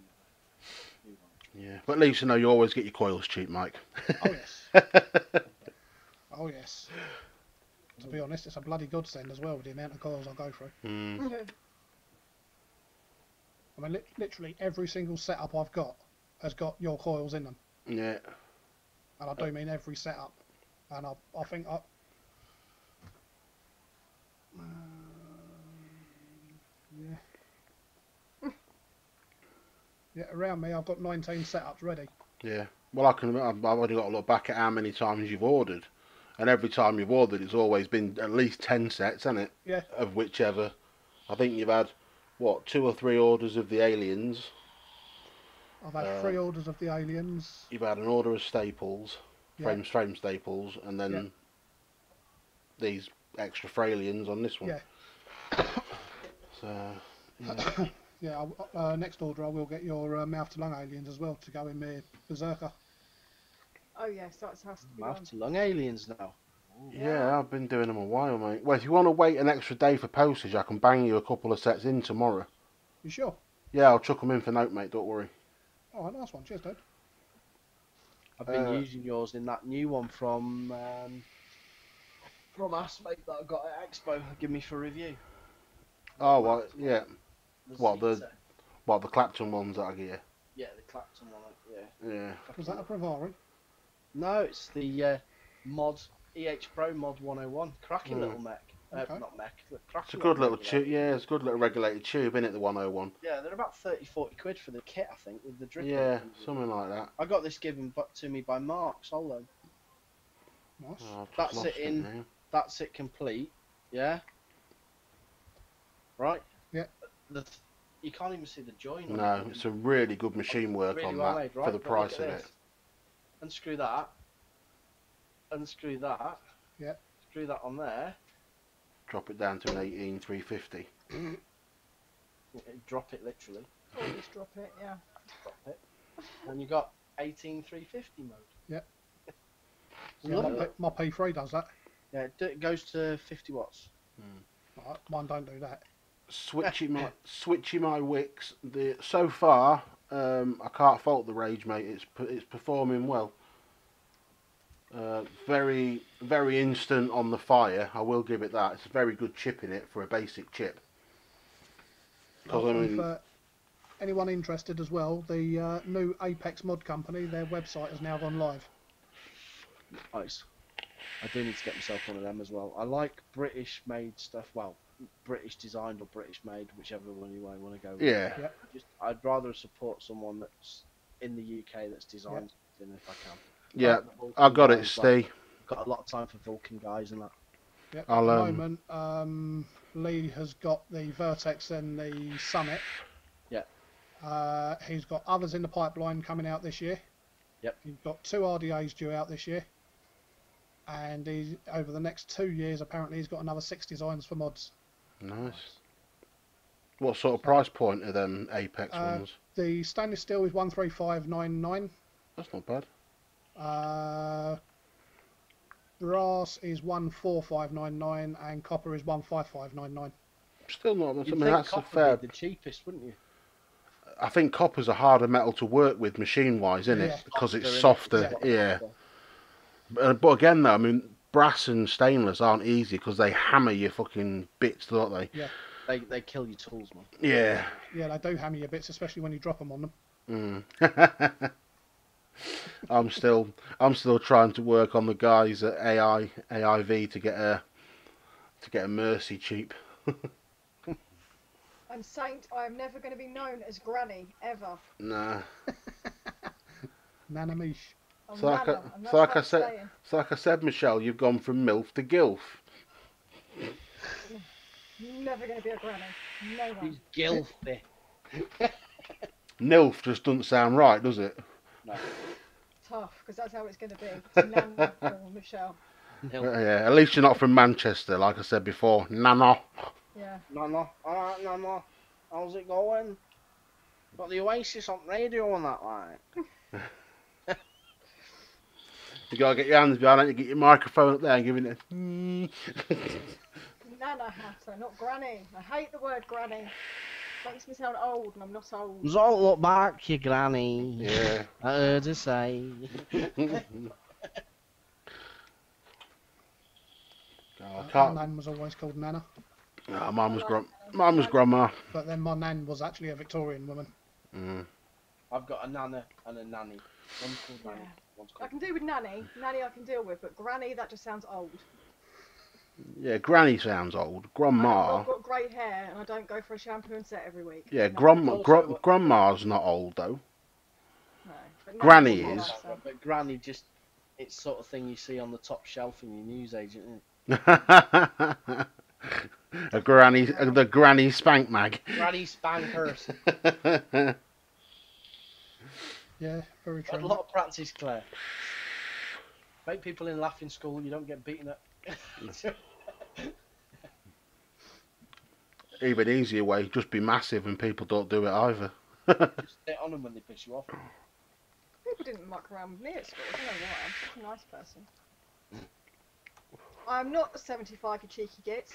of it. Yeah. But at least you know you always get your coils cheap, Mike. Oh yes. Oh yes. To be honest, it's a bloody godsend as well with the amount of coils I go through. Mm. I mean, literally every single setup I've got has got your coils in them. Yeah. And I do mean every setup. And I think yeah. Yeah, around me I've got 19 setups ready. Yeah. Well, I've already got to look back at how many times you've ordered. And every time you've ordered, it's always been at least 10 sets, hasn't it? Yeah. Of whichever. I think you've had, what, 2 or 3 orders of the aliens. I've had 3 orders of the aliens. You've had an order of staples, Yeah. frame staples, and then these extra Fralians on this one. Yeah. So, yeah. Yeah, next order I will get your mouth to lung aliens as well to go in my berserker. Oh yes, that has to be Mouth done. to lung aliens now. Yeah, I've been doing them a while, mate. Well, if you want to wait an extra day for postage, I can bang you a couple of sets in tomorrow. You sure? Yeah, I'll chuck them in for note, mate, don't worry. Alright, nice one. Cheers, dude. I've been using yours in that new one from us, mate, that I got at Expo. Give me for review. Oh, well, yeah. What, seat set. the Clapton ones that I get? Yeah, the Clapton one, yeah. Yeah. Was that a Bravari? No, it's the mod EH Pro Mod 101. Cracking little mech. Okay. Not mech. It's a good little tube. Yeah, it's a good little regulated tube, isn't it, the 101? Yeah, they're about 30-40 quid for the kit, I think, with the drip. Yeah, something like that. I got this given to me by Mark Solo. Nice. Oh, I've just That's lost it in. now. That's it complete. Yeah. Right. Yeah. You can't even see the join. on No, it. it's a really good machine work Really on well that made, right? for the But price look of at it. this. Unscrew that. Unscrew that. Yeah. Screw that on there. Drop it down to an 18350. Drop it literally. Or just drop it, yeah. Drop it. And you got 18350 mode. Yeah. It's Yeah, lovely. my P3 does that. Yeah, it goes to 50 watts. Right, mine don't do that. Switchy my wicks. So far, I can't fault the Rage, mate. It's performing well. Very instant on the fire. I will give it that. It's a very good chip in it for a basic chip. For anyone interested as well, the new Apex Mod Company, their website has now gone live. Nice. I do need to get myself one of them as well. I like British made stuff. Well, British designed or British made, whichever one you want to go with. Yeah. I'd rather support someone that's in the UK that's designed something if I can. Yeah, Like the Vulcan I got it, guys, Steve. Got a lot of time for Vulcan guys and that. Yep. At I'll, the moment, Lee has got the Vertex and the Summit. Yeah. He's got others in the pipeline coming out this year. Yep. He's got 2 RDAs due out this year. And over the next 2 years, apparently, he's got another 6 designs for mods. Nice. What sort of price point are them Apex ones? The stainless steel is 13599. That's not bad. Brass is 14599 and copper is 15599. Still not. I You'd mean, think that's a copper fair. would be the cheapest, wouldn't you? I think copper's a harder metal to work with machine-wise, isn't it? Yeah. Because it's Softer, softer. innit? Yeah. Softer. But again, though, I mean, brass and stainless aren't easy because they hammer your fucking bits, don't they? Yeah. They kill your tools, man. Yeah. Yeah, they do hammer your bits, especially when you drop them on them. Mm. I'm still trying to work on the guys at AIV to get a Mercy cheap. And Saint, I am never going to be known as Granny ever. Nah. Nanamish. I'm So like, Nana, and that's so like how I I'm said, staying. so like I said, Michelle, you've gone from MILF to GILF. Never going to be a Granny. No one. He's gilfy. NILF just doesn't sound right, does it? No. Tough, because that's how it's going to be. It's Nana or Michelle. No. Yeah, at least you're not from Manchester, like I said before. Nana. Yeah. Nana. Alright, Nana. How's it going? Got the Oasis on radio and that, like. You gotta get your hands behind it, you get your microphone up there and give it a... Nana Hatter, not Granny. I hate the word Granny. Makes me sound old, and I'm not old. Don't look back, you granny. Yeah. I heard her say. Oh, I My can't... nan was always called Nana, Oh, mine was grandma. but then my nan was actually a Victorian woman. Mm. I've got a nana and a nanny. One's called nanny. Yeah. One's I called. can do with Nanny. Nanny I can deal with, but Granny, that just sounds old. Yeah, granny sounds old. I've Grandma... got grey hair, and I don't go for a shampoo and set every week. Yeah, No, grandma's not old, though. no. But Granny Nanny's is. nicer. But granny just, it's sort of thing you see on the top shelf in your newsagent, isn't The granny spank mag. it? Granny spankers. Yeah, very Had a true. lot of practice, Claire. Make people in laugh in school, you don't get beaten up. Even easier way, just be massive and people don't do it either. Just sit on them when they piss you off. People didn't muck around with me at school. I don't know why. I'm such a nice person. I'm not a 75, you cheeky git.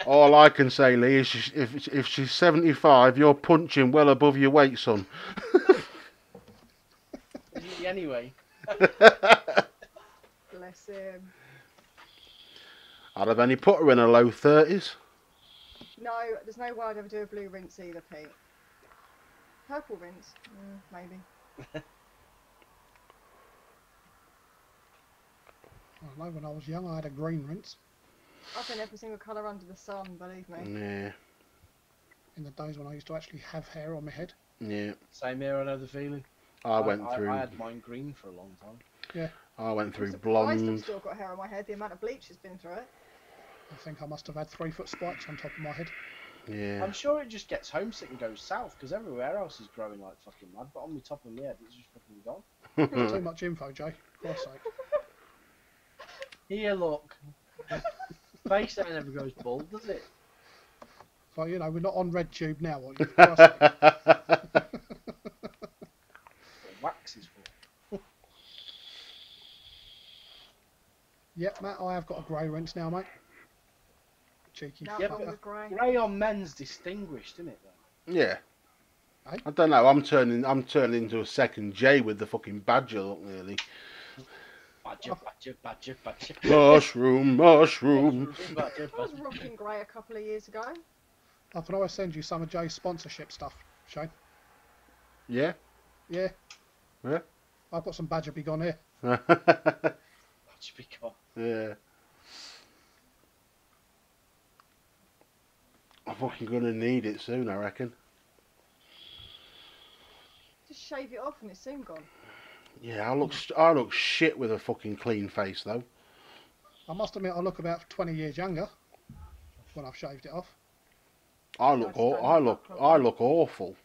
All I can say, Lee, is if she's 75, you're punching well above your weight, son. Anyway, Bless him. I'd have only put her in her low 30s. No, there's no way I'd ever do a blue rinse either, Pete. Purple rinse? Maybe. I know when I was young, I had a green rinse. I've done every single colour under the sun, believe me. Yeah, In the days when I used to actually have hair on my head. yeah. same here, I know the feeling. I went through. I had mine green for a long time. I went I'm through surprised I've blonde. still got hair on my head, the amount of bleach has been through it. I think I must have had 3-foot spikes on top of my head. Yeah. I'm sure it just gets homesick and goes south because everywhere else is growing like fucking mad, but on the top of my head it's just fucking gone. Too much info, Jay. For Christ's sake. Here, look. Face that never goes bald, does it? So, you know, we're not on RedTube now, are you? For Christ's sake. The wax is full. Yep, Matt, I have got a grey rinse now, mate. Cheeky Now Yeah, I'm fucker. with grey. Grey on men's distinguished, isn't it? Though? Yeah. Hey? I don't know. I'm turning into a second J with the fucking badger look, nearly. Badger, badger, badger, badger. Mushroom, mushroom. Badger, I was badger. rocking grey a couple of years ago. I can always send you some of Jay's sponsorship stuff, Shane. Yeah. Yeah. Yeah. I've got some Badger Big on here. Badger be gone. Yeah. I'm fucking gonna need it soon, I reckon. Just shave it off and it's soon gone. Yeah, I look shit with a fucking clean face though. I must admit, I look about 20 years younger when I've shaved it off. I just don't have that I problem. look awful.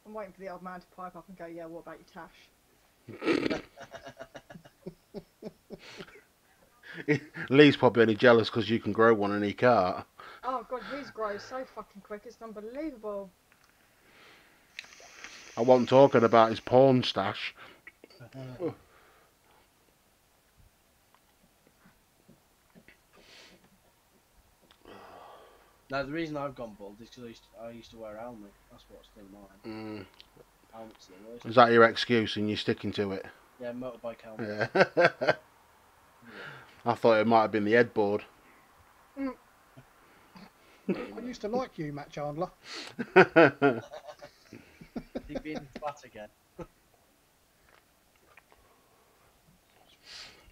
I'm waiting for the old man to pipe up and go, yeah, what about your tash? Lee's probably only jealous because you can grow one and he can't. Oh god, his grows so fucking quick, it's unbelievable. I wasn't talking about his porn stash. No, the reason I've gone bald is because I used to wear a helmet. That's what's still mine. Helmets are the worst. Is that your excuse and you're sticking to it? Yeah, motorbike helmet. Yeah. Yeah. I thought it might have been the headboard. I used to like you, Matt Chandler. He's been flat again.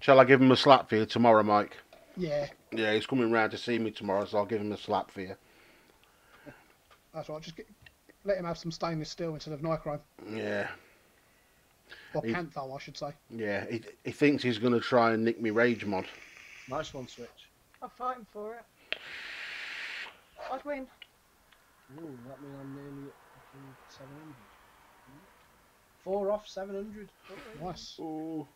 Shall I give him a slap for you tomorrow, Mike? Yeah, Yeah, he's coming round to see me tomorrow, so I'll give him a slap for you. that's right. Let him have some stainless steel instead of nichrome. Yeah. Or He- Pantho, I should say. Yeah, he thinks he's going to try and nick me Rage mod. Nice one, Switch. I'm fighting for it. I'd win. Ooh, that means I'm nearly at 700. 4 off 700. Nice. Oh,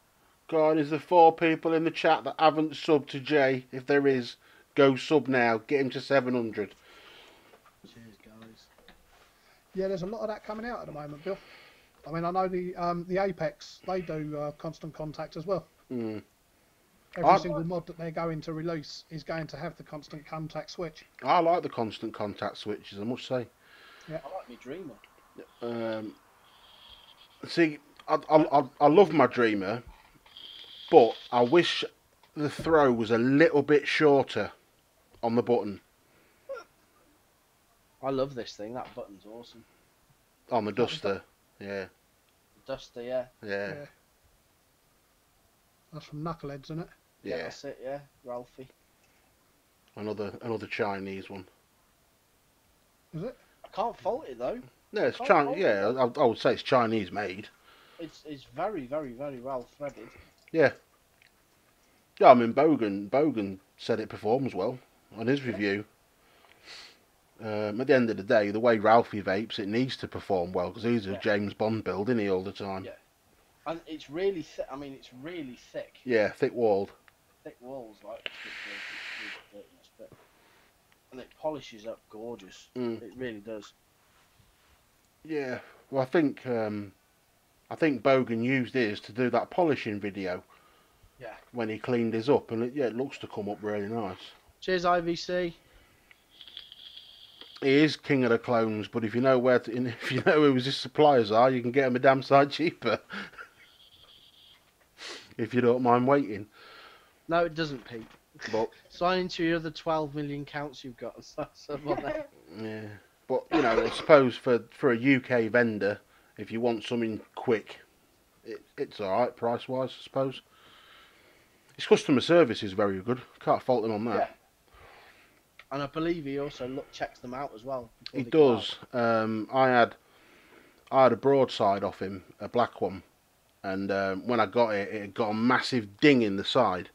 God, is there 4 people in the chat that haven't subbed to Jay? If there is, go sub now. Get him to 700. Cheers, guys. Yeah, there's a lot of that coming out at the moment, Bill. I mean, I know the Apex, they do constant contact as well. Mm. Every single mod that they're going to release is going to have the constant contact switch. I like the constant contact switches, I must say. I like me Dreamer. See, I love my Dreamer, but I wish the throw was a little bit shorter on the button. I love this thing. That button's awesome. On the Duster, yeah. Duster, yeah. Yeah, Yeah. That's from Knuckleheads, isn't it? yeah. That's it, yeah. Ralphie. Another Chinese one. Is it? I can't fault it though. No, it's Oh, Chinese. oh, Yeah, I would say it's Chinese made. It's very, very, very well threaded. Yeah. Yeah, I mean Bogan said it performs well on his review. At the end of the day, the way Ralphie vapes, it needs to perform well because he's a James Bond build, isn't he, all the time? Yeah. And it's really thick. I mean, it's really thick. Yeah, thick-walled. Thick walls, like thickness, but and it polishes up gorgeous. Mm. It really does. Yeah. Well, I think Bogan used his to do that polishing video. Yeah. When he cleaned his up, and it looks to come up really nice. Cheers, IVC. He is king of the clones, but if you know if you know who his suppliers are, you can get them a damn sight cheaper. If you don't mind waiting. No, it doesn't, Pete. But Sign into your other 12 million counts you've got. yeah, but I suppose for a UK vendor, if you want something quick, it's all right price wise, I suppose. His customer service is very good. Can't fault him on that. Yeah. And I believe he also checks them out as well. He does. I had a broadside off him, a black one, and when I got it, it had got a massive ding in the side.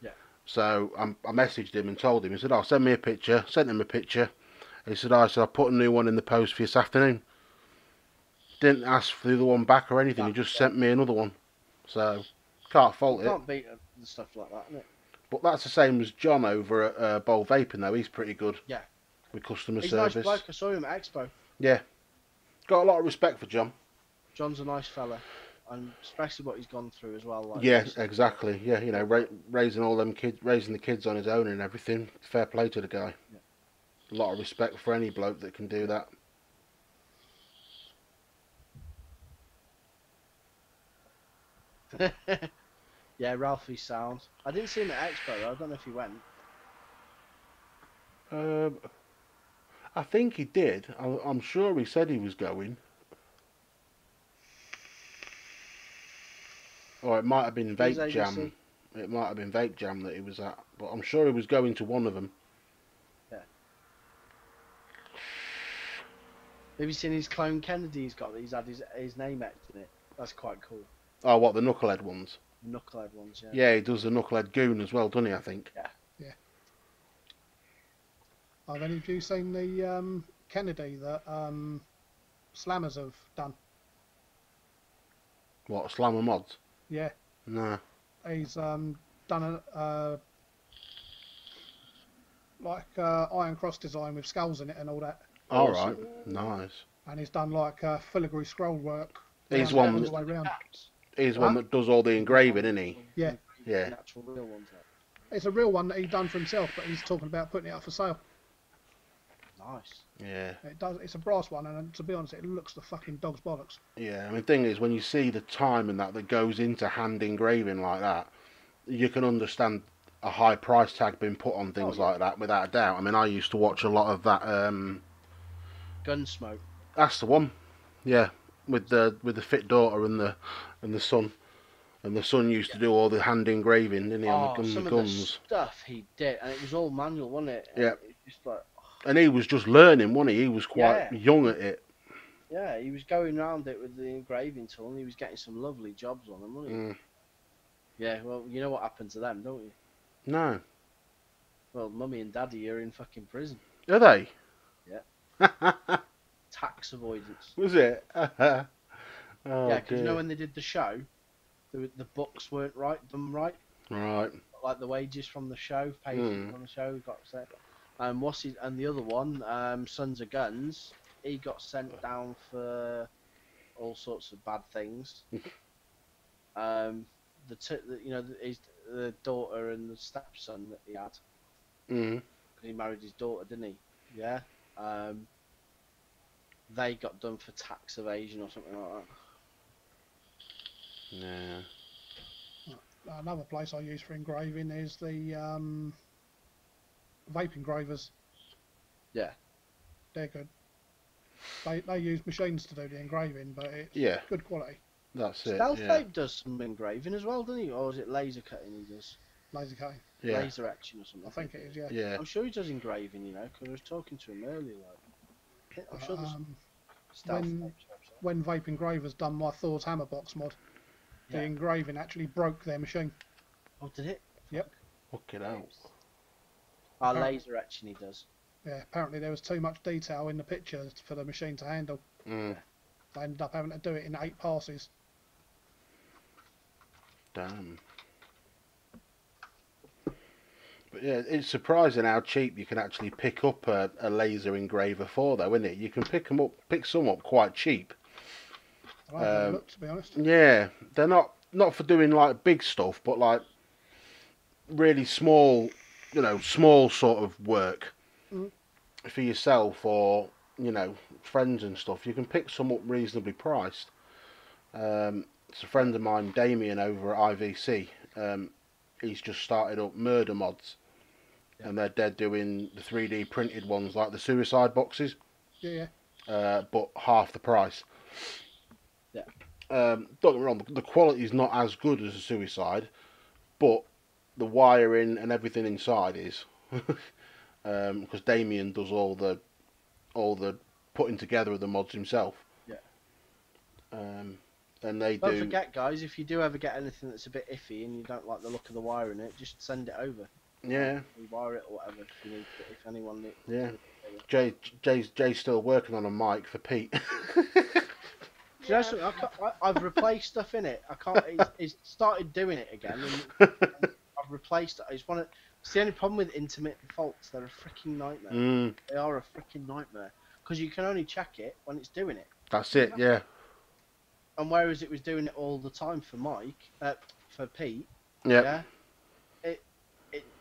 Yeah. So I messaged him and told him. He said, "Oh, send me a picture." Sent him a picture. He said, "I put a new one in the post for you this afternoon." Didn't ask for the other one back or anything. He just sent me another one. So can't fault it. Can't beat the stuff like that, innit? But that's the same as John over at Bowl Vaping, though. He's pretty good. Yeah. With customer He's service. a nice bloke. I saw him at Expo. Yeah. Got a lot of respect for John. John's a nice fella, and especially what he's gone through as well. Like Yeah, this. exactly. Yeah, raising all them kids, raising the kids on his own and everything. Fair play to the guy. Yeah. A lot of respect for any bloke that can do that. Yeah, Ralphie's sound. I didn't see him at Expo though. I don't know if he went. I think he did. I'm sure he said he was going. Or it might have been Who's Vape Jam. ABC? It might have been Vape Jam that he was at. But I'm sure he was going to one of them. Yeah. Have you seen his clone Kennedy? He's got. He's had his name etched in it. That's quite cool. Oh, what, the Knucklehead ones? Knucklehead ones, yeah. Yeah, he does the Knucklehead Goon as well, doesn't he, I think? Yeah. Have any of you seen the Kennedy that Slammers have done? What, Slammer Mods? Yeah, No. he's done a iron cross design with skulls in it and all that, Alright, nice. and he's done like filigree scroll work. He's round one all the way round. He's one that does all the engraving, isn't he? Yeah. Yeah. The actual real ones. It's a real one that he done for himself, but he's talking about putting it up for sale. nice. Yeah. It does. It's a brass one, and to be honest, it looks the fucking dog's bollocks. Yeah. I mean, the thing is, when you see the time and that goes into hand engraving like that, you can understand a high price tag being put on things like that without a doubt. I mean, I used to watch a lot of that. Gunsmoke. That's the one. Yeah, with the fit daughter and the son. And the son used to do all the hand engraving, didn't he, on the some guns? of the stuff he did, and it was all manual, wasn't it? Yeah. And it was just like, and he was just learning, wasn't he? He was quite young at it. Yeah, he was going around it with the engraving tool, and he was getting some lovely jobs on them, wasn't he? Mm. Yeah, well, you know what happened to them, don't you? No. Well, Mummy and Daddy are in fucking prison. Are they? Yeah. Tax avoidance. Was it? Oh, yeah, because you know dear. when they did the show, the books weren't done right. Right. Like the wages from the show, pages from the show got set. And the other one, Sons of Guns, he got sent down for all sorts of bad things. The daughter and the stepson that he had, because he married his daughter, didn't he? Yeah. They got done for tax evasion or something like that. Yeah. Another place I use for engraving is the vape engravers. Yeah. They're good. They use machines to do the engraving, but it's good quality. That's it. Stealth Vape does some engraving as well, doesn't he? Or is it laser cutting he does? Laser cutting. Yeah. Laser etching or something. I think it is, yeah. Yeah. I'm sure he does engraving, because I was talking to him earlier. Like, I'm sure there's Stealth Vape. When Vape Engravers done my Thor's Hammer box mod, the engraving actually broke their machine. Oh, did it? Yep. Fuck it out. Laser etching he does. Yeah, apparently there was too much detail in the picture for the machine to handle. Mm. They ended up having to do it in 8 passes. Damn. But yeah, it's surprising how cheap you can actually pick up a laser engraver for, though, isn't it? You can pick some up quite cheap. I haven't looked, to be honest. Yeah, they're not for doing like big stuff, but like really small, small sort of work for yourself or friends and stuff. You can pick some up reasonably priced. It's a friend of mine, Damien, over at IVC. He's just started up Murder Mods, and they're doing the 3D printed ones like the suicide boxes. Yeah. But half the price. Yeah. Don't get me wrong, the quality is not as good as a suicide, but the wiring and everything inside is. Because Damien does all the putting together of the mods himself. Yeah. And they Don't do. forget, guys, if you do ever get anything that's a bit iffy and you don't like the look of the wire in it, just send it over. Yeah. Rewire it or whatever if anyone needs. Yeah. Jay's still working on a mic for Pete. You know something? I've replaced stuff in it. I can't. It's started doing it again, and I've replaced it. It's the only problem with intermittent faults. They're a freaking nightmare. They are a freaking nightmare because you can only check it when it's doing it. That's it. Yeah. And whereas it was doing it all the time for for Pete, Yeah.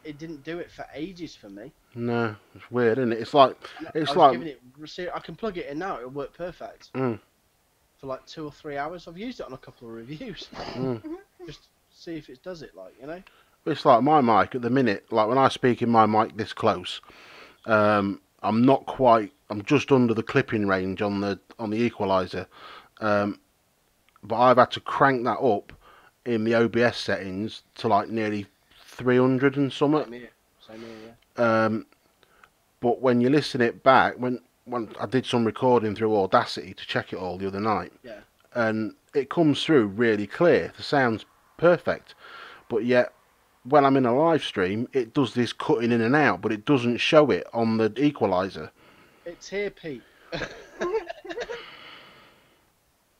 It didn't do it for ages for me. No, it's weird, isn't it? It's like I can plug it in now. It'll work perfect. For like 2 or 3 hours. I've used it on a couple of reviews. Just see if it does it, It's like my mic at the minute. Like when I speak in my mic this close, I'm just under the clipping range on the equalizer, but I've had to crank that up in the OBS settings to like nearly 300 and something. Same here, yeah. But when you listen it back, when I did some recording through Audacity to check it all the other night, and it comes through really clear. The sound's perfect, but yet when I'm in a live stream, it does this cutting in and out, but it doesn't show it on the equalizer. It's here, Pete.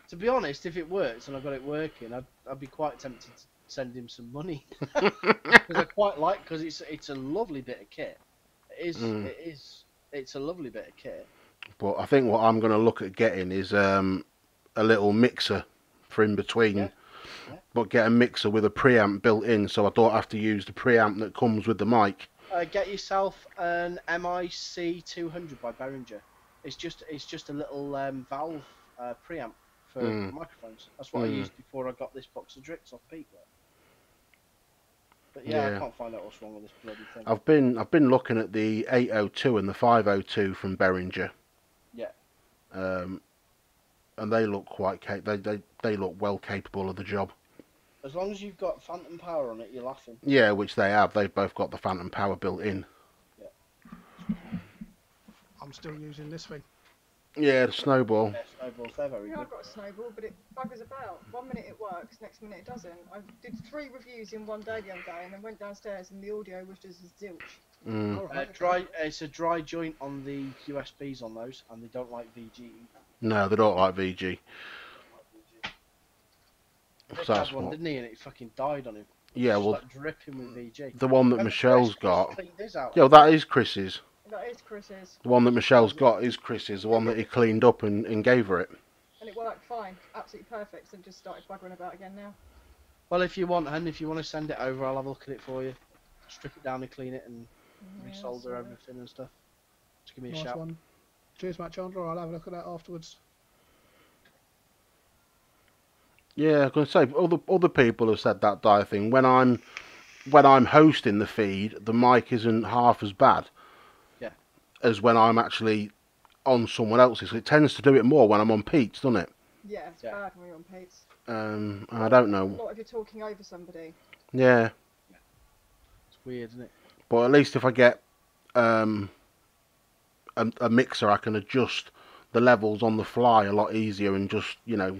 To be honest, if it works and I got it working, I'd be quite tempted to send him some money because I quite like it's a lovely bit of kit. It's a lovely bit of kit. But I think what I'm going to look at getting is a little mixer for in between. But get a mixer with a preamp built in, so I don't have to use the preamp that comes with the mic. get yourself an MIC 200 by Behringer. It's just a little valve preamp for microphones. That's what I used before I got this box of Drix off Pete. But yeah, I can't find out what's wrong with this bloody thing. I've been looking at the 802 and the 502 from Behringer. Yeah. And they look they look well capable of the job. As long as you've got phantom power on it, you're laughing. Yeah, which they have. They've both got the phantom power built in. Yeah. I'm still using this thing. Yeah, the snowball. Yeah, snowballs, they're very Yeah, good. I've got a snowball, but it buggers about. 1 minute it works, next minute it doesn't. I did 3 reviews in one day the other day, and then went downstairs and the audio was just zilch. It's a dry joint on the USBs on those, and they don't like VG. No, they don't like VG. Nick So had that's one, what. didn't he? And it fucking died on him. Yeah, Just well, like dripping with VG. the one that Remember Michelle's Chris got. cleaned his out? Yeah, well, that is Chris's. That is Chris's, The one that Michelle's got is Chris's. The one that he cleaned up and gave her it. and it worked fine, absolutely perfect. So I've just started buggering about again now. Well, if you want, and if you want to send it over, I'll have a look at it for you. Strip it down and clean it and Yeah, resolder that's everything and stuff. Just give me a Nice shout. one. Cheers, Matt Chandler. I'll have a look at that afterwards. Yeah, I was going to say, other people have said that dire thing. When I'm hosting the feed, the mic isn't half as bad. Yeah. As when I'm actually on someone else's. It tends to do it more when I'm on Pete's, doesn't it? Yeah, it's bad when you're on Pete's. I don't know. Not if you're talking over somebody. Yeah, It's weird, isn't it? but at least if I get a mixer, I can adjust the levels on the fly a lot easier and just, Well,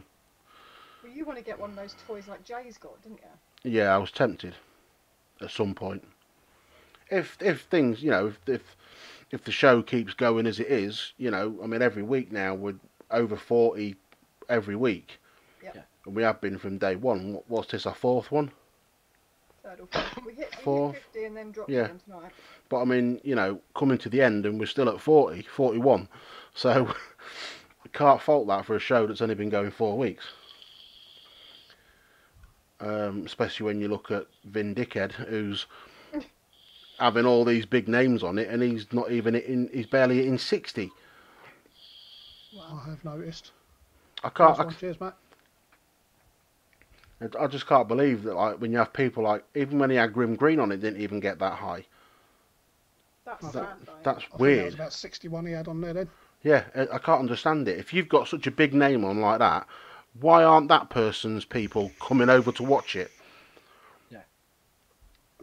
you want to get one of those toys like Jay's got, didn't you? yeah, I was tempted at some point. If things, if the show keeps going as it is, I mean, every week now we're over 40 every week. Yep. Yeah. And we have been from day one. What's this, our 4th one? Third or fourth. We hit Fourth. 50 and then dropped Yeah. again tonight. But I mean, coming to the end and we're still at 40, 41. So we can't fault that for a show that's only been going 4 weeks. Especially when you look at Vin Dickhead, who's having all these big names on it, and he's not even he's barely in 60. I have noticed. I Nice can't. one. Cheers, Matt. I just can't believe that. Like when you have people like, even when he had Grim Green on it, didn't even get that high. That's That- sad, though. That's I think that was weird. about 61 he had on there then. Yeah, I can't understand it. If you've got such a big name on like that, why aren't that person's people coming over to watch it?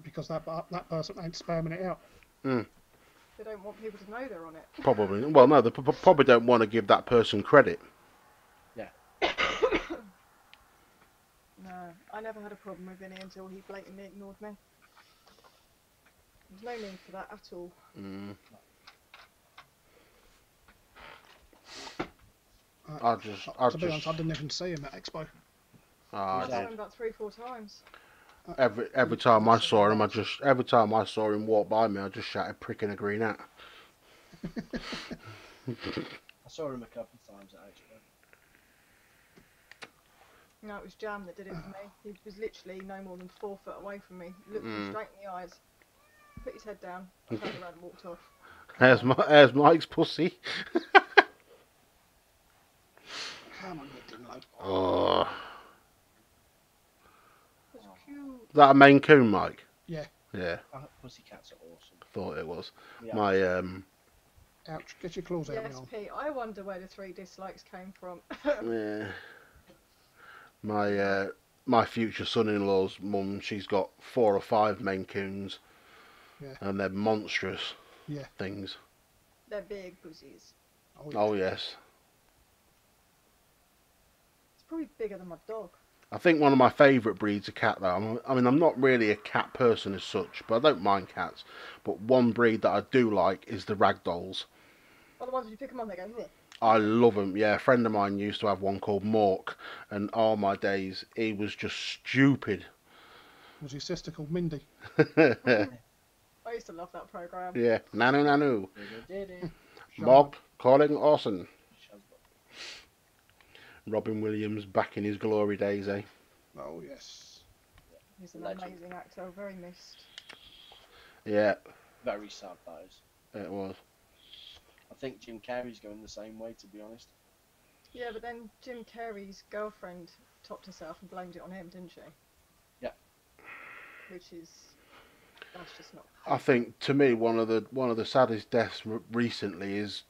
Because that person ain't spamming it out. They don't want people to know they're on it. Probably. Well, no, they probably don't want to give that person credit. No, I never had a problem with Vinny until he blatantly ignored me. There's no need for that at all. I To be honest, I didn't even see him at Expo. I did. saw him about 3-4 times. Every time I saw him, every time I saw him walk by me, I just shouted "prick in a green hat." I saw him a couple of times at Expo. No, it was Jam that did it for me. He was literally no more than 4 foot away from me. Looked me straight in the eyes, put his head down, turned around and walked off. There's Mike's pussy. Come on, you didn't know. Oh, That's cute. is that a Maine Coon, Mike? Yeah. Yeah, Pussycats are awesome. thought it was. Yeah. My Ouch, get your claws out Yes, now. Pete, I wonder where the 3 dislikes came from. yeah, my future son-in-law's mum, she's got 4 or 5 Maine Coons, Yeah. and they're monstrous Yeah. things. They're big pussies. Oh yes. It's probably bigger than my dog. I think one of my favourite breeds of cat, though. I mean, I'm not really a cat person as such, but I don't mind cats. But one breed that I do like is the ragdolls. Well, the ones when you pick them on, they go, "Ugh." I love them. Yeah, a friend of mine used to have one called Mork, and all my days, he was just stupid. Was his sister called Mindy? Yeah, I used to love that programme. nanu nanu. Did Mork calling Orson. Robin Williams back in his glory days, eh? Oh, yes. He's an Legend. amazing actor, very missed. Yeah. Very sad, that is. It was. I think Jim Carrey's going the same way, to be honest. Yeah, but then Jim Carrey's girlfriend topped herself and blamed it on him, didn't she? Yeah. Which is, that's just not. I think to me one of the saddest deaths recently is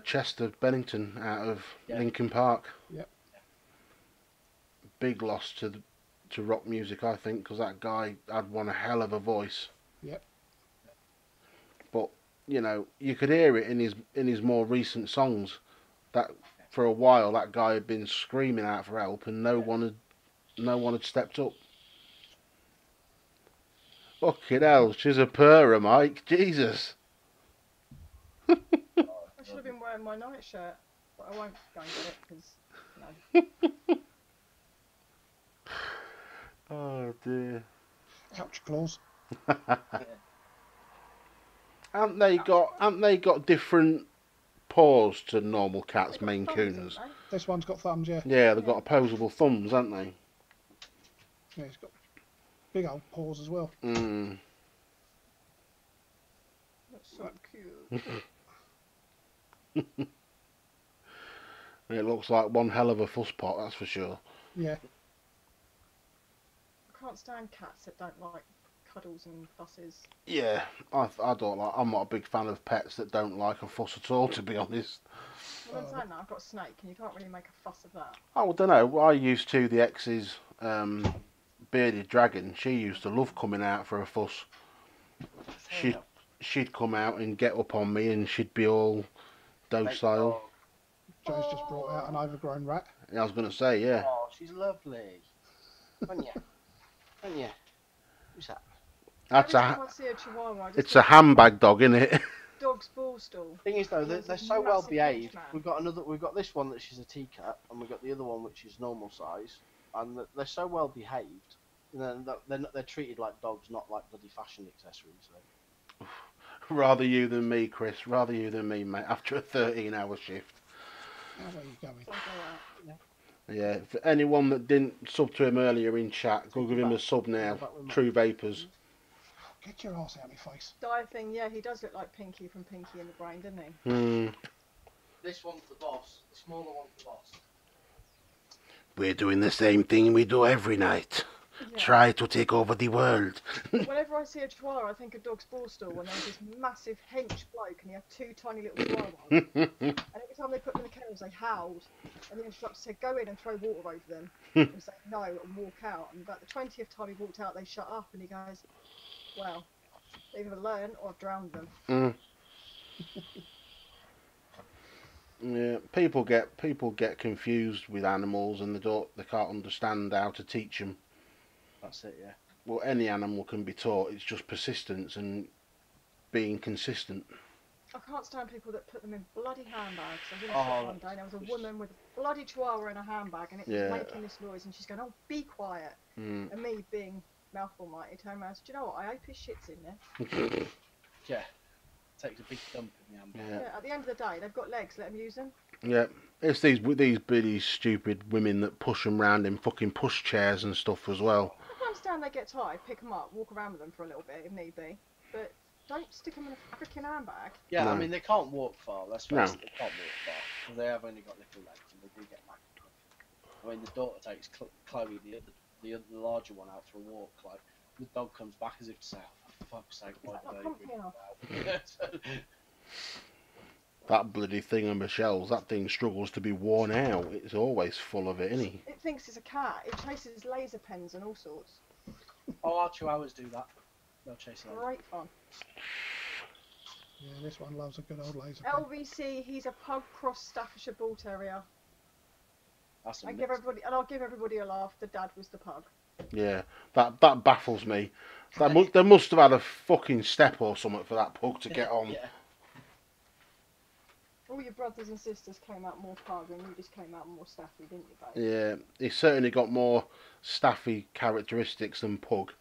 Chester Bennington out of Linkin Park. Yep. Big loss to rock music, I think, because that guy had one hell of a voice. Yep. But you know, you could hear it in his more recent songs. That for a while that guy had been screaming out for help, and no one had stepped up. Fucking hell, she's a purrer, Mike. Jesus. I should have been wearing my night shirt, but I won't go and get it because no. Oh dear. Ouch claws. Haven't they got different paws to normal cats, They've got Maine thumbs, Coons? haven't This one's got thumbs, yeah. Yeah, they've got opposable thumbs, haven't they? Yeah, it's got big old paws as well. Mm. That's so cute. It looks like one hell of a fuss pot, that's for sure. Yeah. I can't stand cats that don't like cuddles and fusses. Yeah, I don't like. I'm not a big fan of pets that don't like a fuss at all, to be honest. Well, I'm saying that I've got a snake, and you can't really make a fuss of that. Oh, I don't know. I used to the ex's bearded dragon. She used to love coming out for a fuss. She'd come out and get up on me, and she'd be all docile. Joe's just brought out an overgrown rat. I was going to say, yeah. Oh, she's lovely. Anya. Anya. Who's that? That's Every a. time I see a chihuahua, I just It's a think handbag dog, isn't it? dog's ball stool. Thing is though, There's they're a so well massive behaved. henchman. We've got this one that she's a teacup, and we've got the other one which is normal size, and they're so well behaved. And then they're treated like dogs, not like bloody fashion accessories. So. Rather you than me, Chris. Rather you than me, mate. After a 13-hour shift. How are you going? So I go out. Yeah. For anyone that didn't sub to him earlier in chat, go give him a sub now. True Vapors. Get your ass out of my face. Dye thing, yeah, he does look like Pinky from Pinky and the Brain, doesn't he? Hmm. This one's the boss. The smaller one's the boss. We're doing the same thing we do every night. Yeah. Try to take over the world. Whenever I see a chihuahua, I think of dog's ball stool when there's this massive hench bloke and he had two tiny little chihuahuas. And every time they put them in the kennels, they howled. And the instructor said, go in and throw water over them. And say no and walk out. And about the 20th time he walked out, they shut up. And he goes, well, they've either learned or I've drowned them. Mm. Yeah, people get confused with animals and they can't understand how to teach them. That's it, yeah. Well, any animal can be taught. It's just persistence and being consistent. I can't stand people that put them in bloody handbags. I was in a Oh, shop one day and there was a woman with a bloody chihuahua in a handbag and it was Yeah. making this noise and she's going, oh, be quiet. Mm. And me being mouth almighty turned around and said, do you know what, I hope his shit's in there. Yeah. Takes a big dump in the handbag. Yeah. Yeah, at the end of the day, they've got legs, let them use them. Yeah, it's these billy stupid women that push them round in fucking push chairs and stuff as well. I can understand they get tired, pick them up, walk around with them for a little bit if need be. But don't stick them in a freaking handbag. Yeah, No. I mean, they can't walk far, let's face No. it, they can't walk far. Because they have only got little legs and they do get back. I mean, the daughter takes Chloe, the larger one, out for a walk. Like, the dog comes back as if to say, oh, for fuck's sake, why Not did I comfy enough. That bloody thing on Michelle's, that thing struggles to be worn out. It's always full of it, isn't he? It thinks it's a cat. It chases laser pens and all sorts. Oh, our chihuahuas do that. They'll chase them. Great fun. Yeah, this one loves a good old laser pen. LVC, he's a pug cross Staffordshire Bull Terrier. That's a And mix. I'll give everybody a laugh. The dad was the pug. Yeah, that baffles me. They must have had a fucking step or something for that pug to get on. Yeah. All your brothers and sisters came out more pug, and you just came out more Staffy, didn't you, babe? Yeah, he's certainly got more staffy characteristics than pug.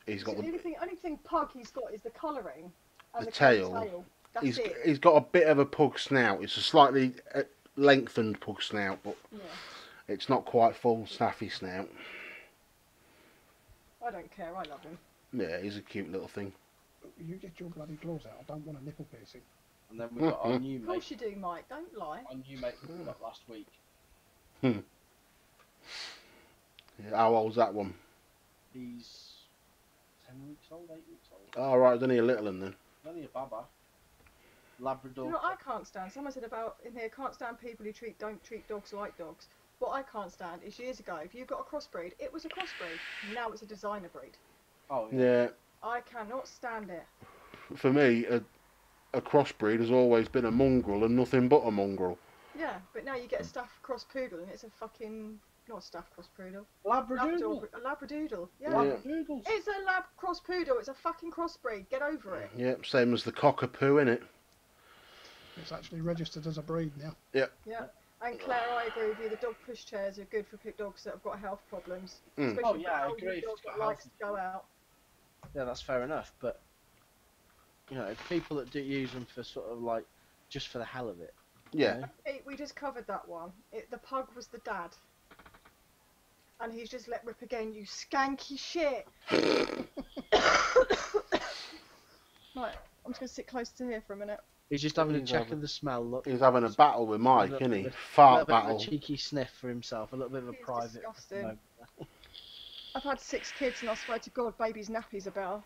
He's got The only thing pug he's got is the colouring and The the curly tail. tail. That's it. he's got a bit of a pug snout. It's a slightly lengthened pug snout, but Yeah. it's not quite full staffy snout. I don't care. I love him. Yeah, he's a cute little thing. You get your bloody claws out. I don't want a nipple piercing. And then we got our new Of mate, course you do, Mike. Don't lie. brought up last week. Yeah, how old's that one? He's 10 weeks old, 8 weeks old. Oh, right, it's only a little one then. Only a baba. Labrador. You know what I can't stand? Someone said about in here, can't stand people who don't treat dogs like dogs. What I can't stand is years ago, if you got a crossbreed, it was a crossbreed. Now it's a designer breed. Oh yeah. Yeah, I cannot stand it. for me, a crossbreed has always been a mongrel and nothing but a mongrel. Yeah, but now you get a staff cross poodle and it's a fucking not a staff cross poodle. Labradoodle. A labradoodle. Yeah. Labradoodles. It's a lab cross poodle. It's a fucking crossbreed. Get over it. Yep, same as the cockapoo, innit? It's actually registered as a breed now. Yeah. And Claire, I agree with you. The dog pushchairs are good for dogs that have got health problems. Mm. Especially Oh, yeah, I for agree. a dog It's got that likes health to go out. Yeah, that's fair enough. But you know, people that do use them for sort of like just for the hell of it. Yeah. You know? We just covered that one. The pug was the dad. And he's just let rip again, you skanky shit. Right, I'm just going to sit close to here for a minute. He's just having a He's check having- of the smell. Look, He's having a battle with Mike, A little isn't he? bit- Fart little bit of battle. a cheeky sniff for himself. A little bit of a He's private. disgusting. moment. I've had 6 kids and I swear to God, baby's nappies are better.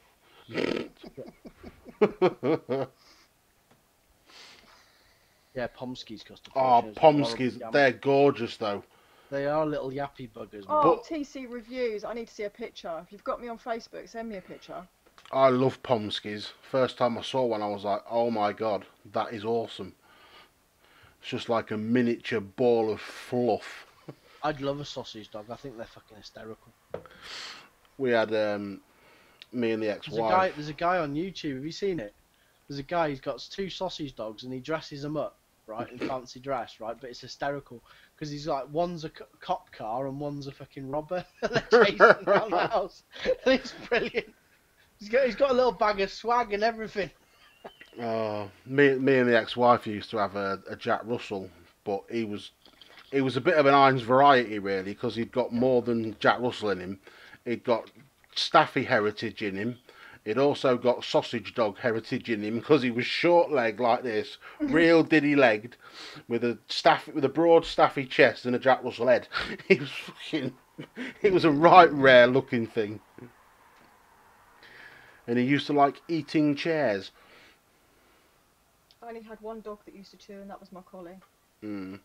Yeah, Pomskis cost a Oh, fortune. Pomskis, they're gorgeous though. They are little yappy buggers. Man. Oh, But- TC reviews. I need to see a picture. If you've got me on Facebook, send me a picture. I love Pomskis. First time I saw one, I was like, oh my god, that is awesome. It's just like a miniature ball of fluff. I'd love a sausage dog. I think they're fucking hysterical. We had me and the ex-wife. There's a guy on YouTube. Have you seen it? There's a guy. He's got 2 sausage dogs and he dresses them up, right, in fancy dress, right. But it's hysterical because he's like, one's a cop car and one's a fucking robber. And they're chasing around the house. And it's brilliant. He's got a little bag of swag and everything. Me and the ex-wife used to have a Jack Russell, but he was a bit of an Heinz variety really, because he'd got more than Jack Russell in him. He'd got Staffy heritage in him. He'd also got sausage dog heritage in him because he was short legged like this, real diddy legged, with a broad staffy chest and a Jack Russell head. He was a right rare looking thing. And he used to like eating chairs. I only had one dog that used to chew, and that was my collie. Mm.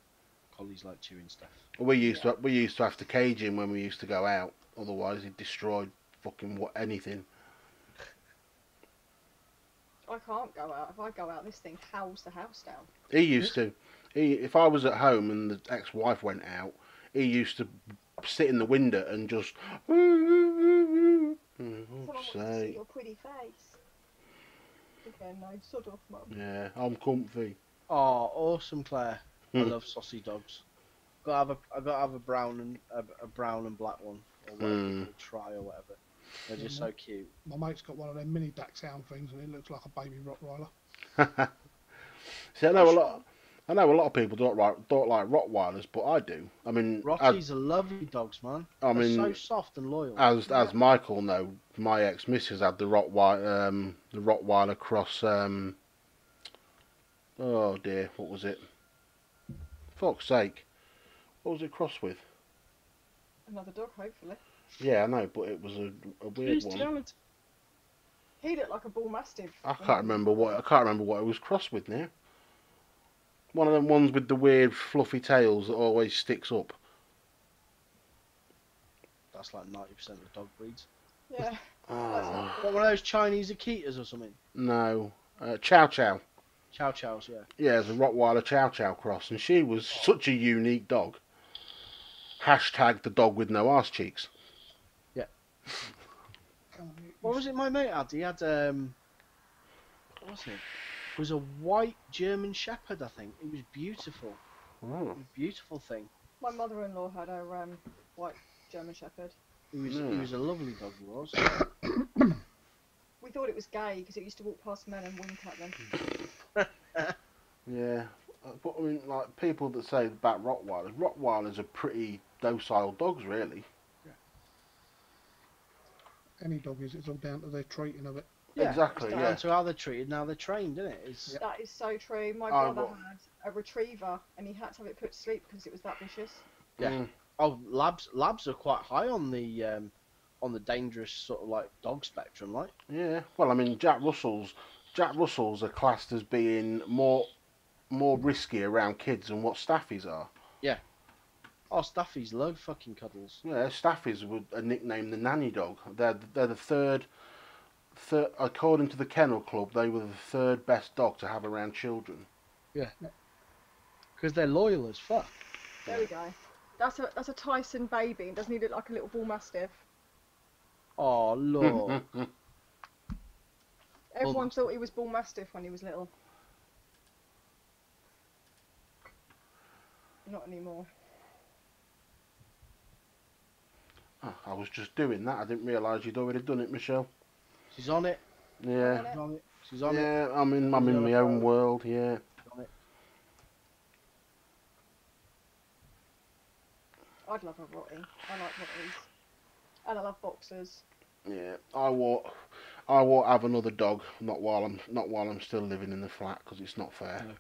Collies like chewing stuff. We used to have to cage him when we used to go out. Otherwise, he destroyed fucking anything. I can't go out. If I go out, this thing howls the house down. He used to. If I was at home and the ex-wife went out, he used to sit in the window and just. Someone wants to see your pretty face. Okay, no, sod off, Mum. Yeah, I'm comfy. Oh, awesome, Claire. I Hmm. love sausage dogs. I gotta have a brown and black one, or whatever, try or whatever. They're just so cute. My mate's got one of them mini dachshund things, and it looks like a baby Rottweiler. See, I know a lot of people don't like Rottweilers, but I do. I mean, Rotties are lovely dogs, man. I They're mean, so soft and loyal. as Michael know, my ex-missus had the Rottweiler cross. Oh dear, what was it? Fuck's sake, what was it crossed with? Another dog, hopefully. Yeah, I know, but it was a weird one. He looked like a bull mastiff. I can't remember what it was crossed with now. One of them ones with the weird fluffy tails that always sticks up. That's like 90% of dog breeds. Yeah. Oh, What, one of those Chinese Akitas or something? no, Chow Chow. Chow Chows, yeah. Yeah, it's a Rottweiler Chow Chow cross, and she was such a unique dog. Hashtag the dog with no arse cheeks. What was it my mate had? He had, what was it? It was a white German Shepherd, I think. It was beautiful. Oh. A beautiful thing. My mother-in-law had a white German Shepherd. He was a lovely dog, he was. We thought it was gay because it used to walk past men and wink at them. Yeah, but I mean, like people that say about Rottweilers are pretty docile dogs, really. Any dog is, it's all down to their treating of it. Yeah, Exactly, It's down yeah. to how they're treated, now they're trained, isn't it? It's That is so true. My I brother wa- had a retriever and he had to have it put to sleep because it was that vicious. Yeah. Mm. oh, labs are quite high on the dangerous sort of like dog spectrum, like. Yeah. Well, I mean, Jack Russells are classed as being more risky around kids than what Staffies are. Yeah. Oh, Staffies love fucking cuddles. Yeah, Staffies would are nicknamed the nanny dog. They're the third according to the Kennel Club, they were the third best dog to have around children. Because they're loyal as fuck. There we go. That's a Tyson baby. Doesn't he look like a little bull mastiff? Oh, Lord. Everyone thought he was bull mastiff when he was little. Not anymore. Oh, I was just doing that. I didn't realise you'd already done it, Michelle. She's on it. Yeah. She's on it. She's on it. Yeah, I'm in She's my on own it. world. Yeah. She's on it. I'd love a Rottie. I like Rotties. And I love boxers. Yeah. I won't have another dog. Not while I'm still living in the flat, because it's not fair. No.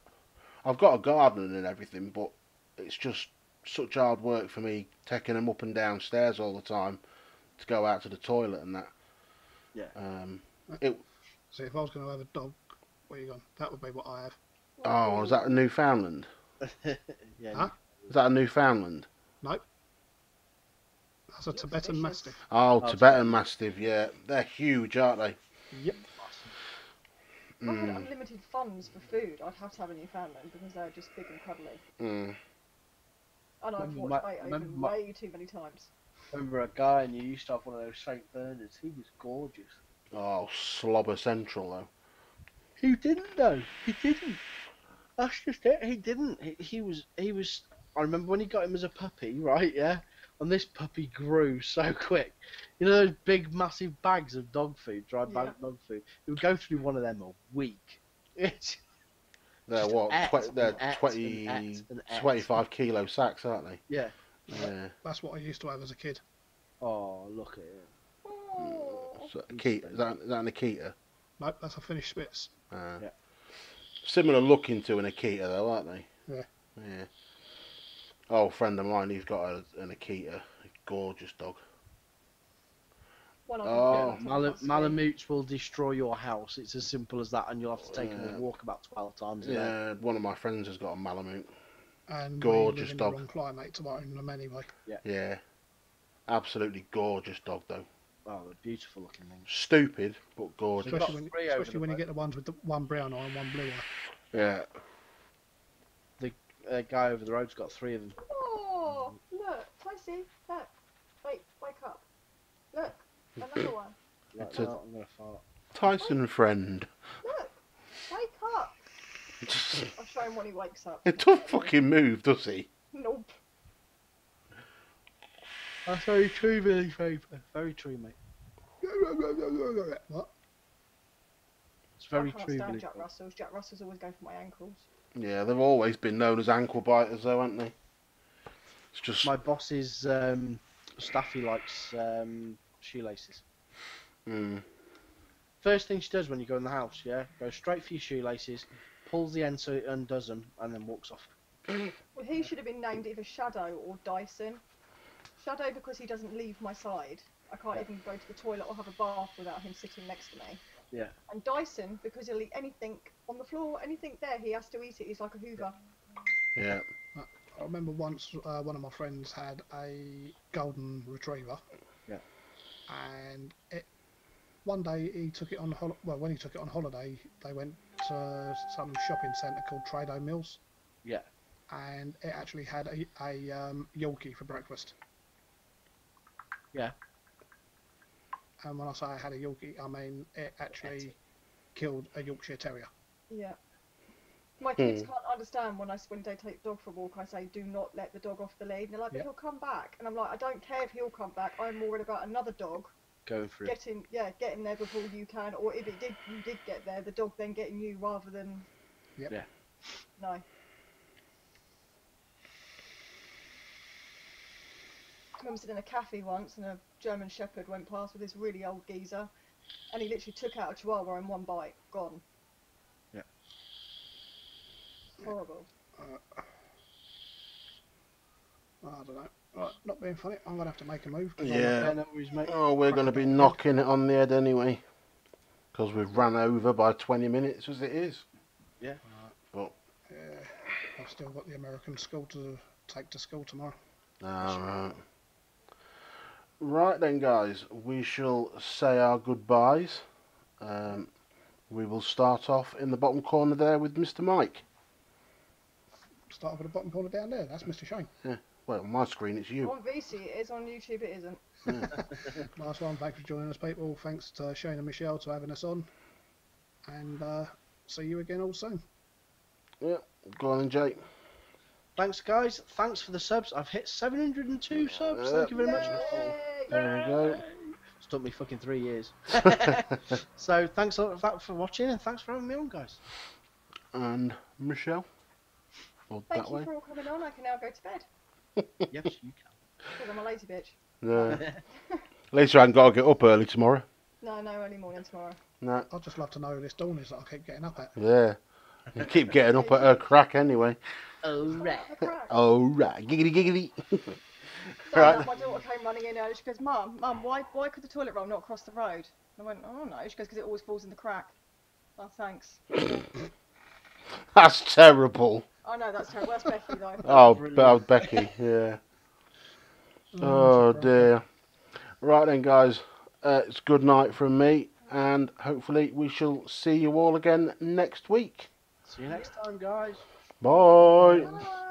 I've got a garden and everything, but it's just such hard work for me taking them up and down stairs all the time to go out to the toilet and that. Yeah. See, if I was going to have a dog, where you gone? That would be what I have. Oh, is that a Newfoundland? Yeah. Huh? Is that a Newfoundland? Nope. That's a Looks Tibetan vicious. Mastiff. Oh, Oh, Tibetan Mastiff, yeah. They're huge, aren't they? Yep. If I had Mm, unlimited funds for food, I'd have to have a Newfoundland because they're just big and cuddly. mm. And I've Remember watched my- Beethoven remember my- way too many times. Remember a guy and you used to have one of those St. Bernards. He was gorgeous. Oh, Slobber Central, though. He didn't though. He didn't. That's just it. He didn't. He was. I remember when he got him as a puppy, right? Yeah. And this puppy grew so quick. You know those big, massive bags of dog food, dry bag Yeah. of dog food. He would go through one of them a week. It's They're just what? ate They're and ate 20, and ate and ate. 25 kilo sacks, aren't they? Yeah. Yeah. That's what I used to have as a kid. Oh, look at it. Oh. So, is that an Akita? Nope, that's a finished Spitz. Yeah. Similar looking to an Akita, though, aren't they? Yeah. Yeah. Oh, a friend of mine, he's got an Akita. A gorgeous dog. One I Oh, can put on top of my Malamutes will destroy your house. It's as simple as that, and you'll have to take them Yeah. a walk about 12 times a day. Yeah, one of my friends has got a Malamute. And Gorgeous we live in dog. the wrong climate to own them anyway. Yeah. Absolutely gorgeous dog, though. Oh, they're beautiful looking things. Stupid, but gorgeous. We've got Especially when, three over especially the when you boat. get the ones with the one brown eye and one blue eye. Yeah. The guy over the road's got 3 of them. Oh, look, Tracy, look. Wake up. Look, another one. Like, It's a- no, I'm gonna fart. Tyson friend. Look, wake up. I'll show him when he wakes up. It don't fucking move, does he? Nope. That's very true, Billy Faber. Very true, mate. What? It's very I can't true, stand Billy. Jack Russells. Jack Russells always go for my ankles. Yeah, they've always been known as ankle biters, though, haven't they? It's just. My boss's Staffy likes shoelaces. Mm. First thing she does when you go in the house, yeah, goes straight for your shoelaces, pulls the end so it undoes them, and then walks off. Well, he should have been named either Shadow or Dyson. Shadow because he doesn't leave my side. I can't even go to the toilet or have a bath without him sitting next to me. Yeah. And Dyson because he'll eat anything on the floor, anything there, he has to eat it. He's like a Hoover. Yeah. I remember once one of my friends had a golden retriever. Yeah. And one day he took it on when he took it on holiday, they went to some shopping centre called Trado Mills. Yeah. And it actually had a Yorkie for breakfast. Yeah. And when I say I had a Yorkie, I mean it actually killed a Yorkshire Terrier. Yeah. My kids can't understand when they take the dog for a walk. I say, do not let the dog off the lead. And they're like, but Yeah. he'll come back. And I'm like, I don't care if he'll come back. I'm more worried about another dog Going through. getting there before you can, or if you did get there, the dog then getting you rather than. Yep. Yeah. No. I remember sitting in a cafe once and a German Shepherd went past with this really old geezer. And he literally took out a chihuahua in one bite. Gone. Yeah. Horrible. I don't know. Right, not being funny, I'm going to have to make a move. 'cause I'm Yeah. not- no worries, mate. Oh, we're going to be knocking it on the head anyway. Because we've run over by 20 minutes as it is. Yeah. But, Yeah, I've still got the American school to take to school tomorrow. alright. Right then, guys, we shall say our goodbyes. We will start off in the bottom corner there with Mr. Mike. Start off at the bottom corner down there. That's Mr. Shane. Well, on my screen it's you. On VC it is, on YouTube it isn't. Last one. Thanks for joining us, people. Thanks to Shane and Michelle for having us on. And see you again all soon. Yeah, go on then, Jake. Thanks, guys. Thanks for the subs. I've hit 702 subs. Thank you very much. Yay! There we go. It's took me fucking 3 years. So thanks a lot for watching, and thanks for having me on, guys. And Michelle? Or Thank that you way? for all coming on. I can now go to bed. Yes, you can. Because I'm a lazy bitch. No. At least I haven't got to get up early tomorrow. No, early morning tomorrow. No. I'd just love to know who this dawn is that I keep getting up at. Yeah. You keep getting up at her crack anyway. Oh, right. Oh, right. Giggity, giggity. So Right. my daughter came running in early. She goes, Mum, why could the toilet roll not cross the road? And I went, oh no. She goes, because it always falls in the crack. Oh, thanks. That's terrible. I know, that's terrible. That's Becky though. Oh, Becky, yeah. Oh, dear. Right then, guys. It's good night from me. And hopefully we shall see you all again next week. See you next time, guys. Bye. Bye.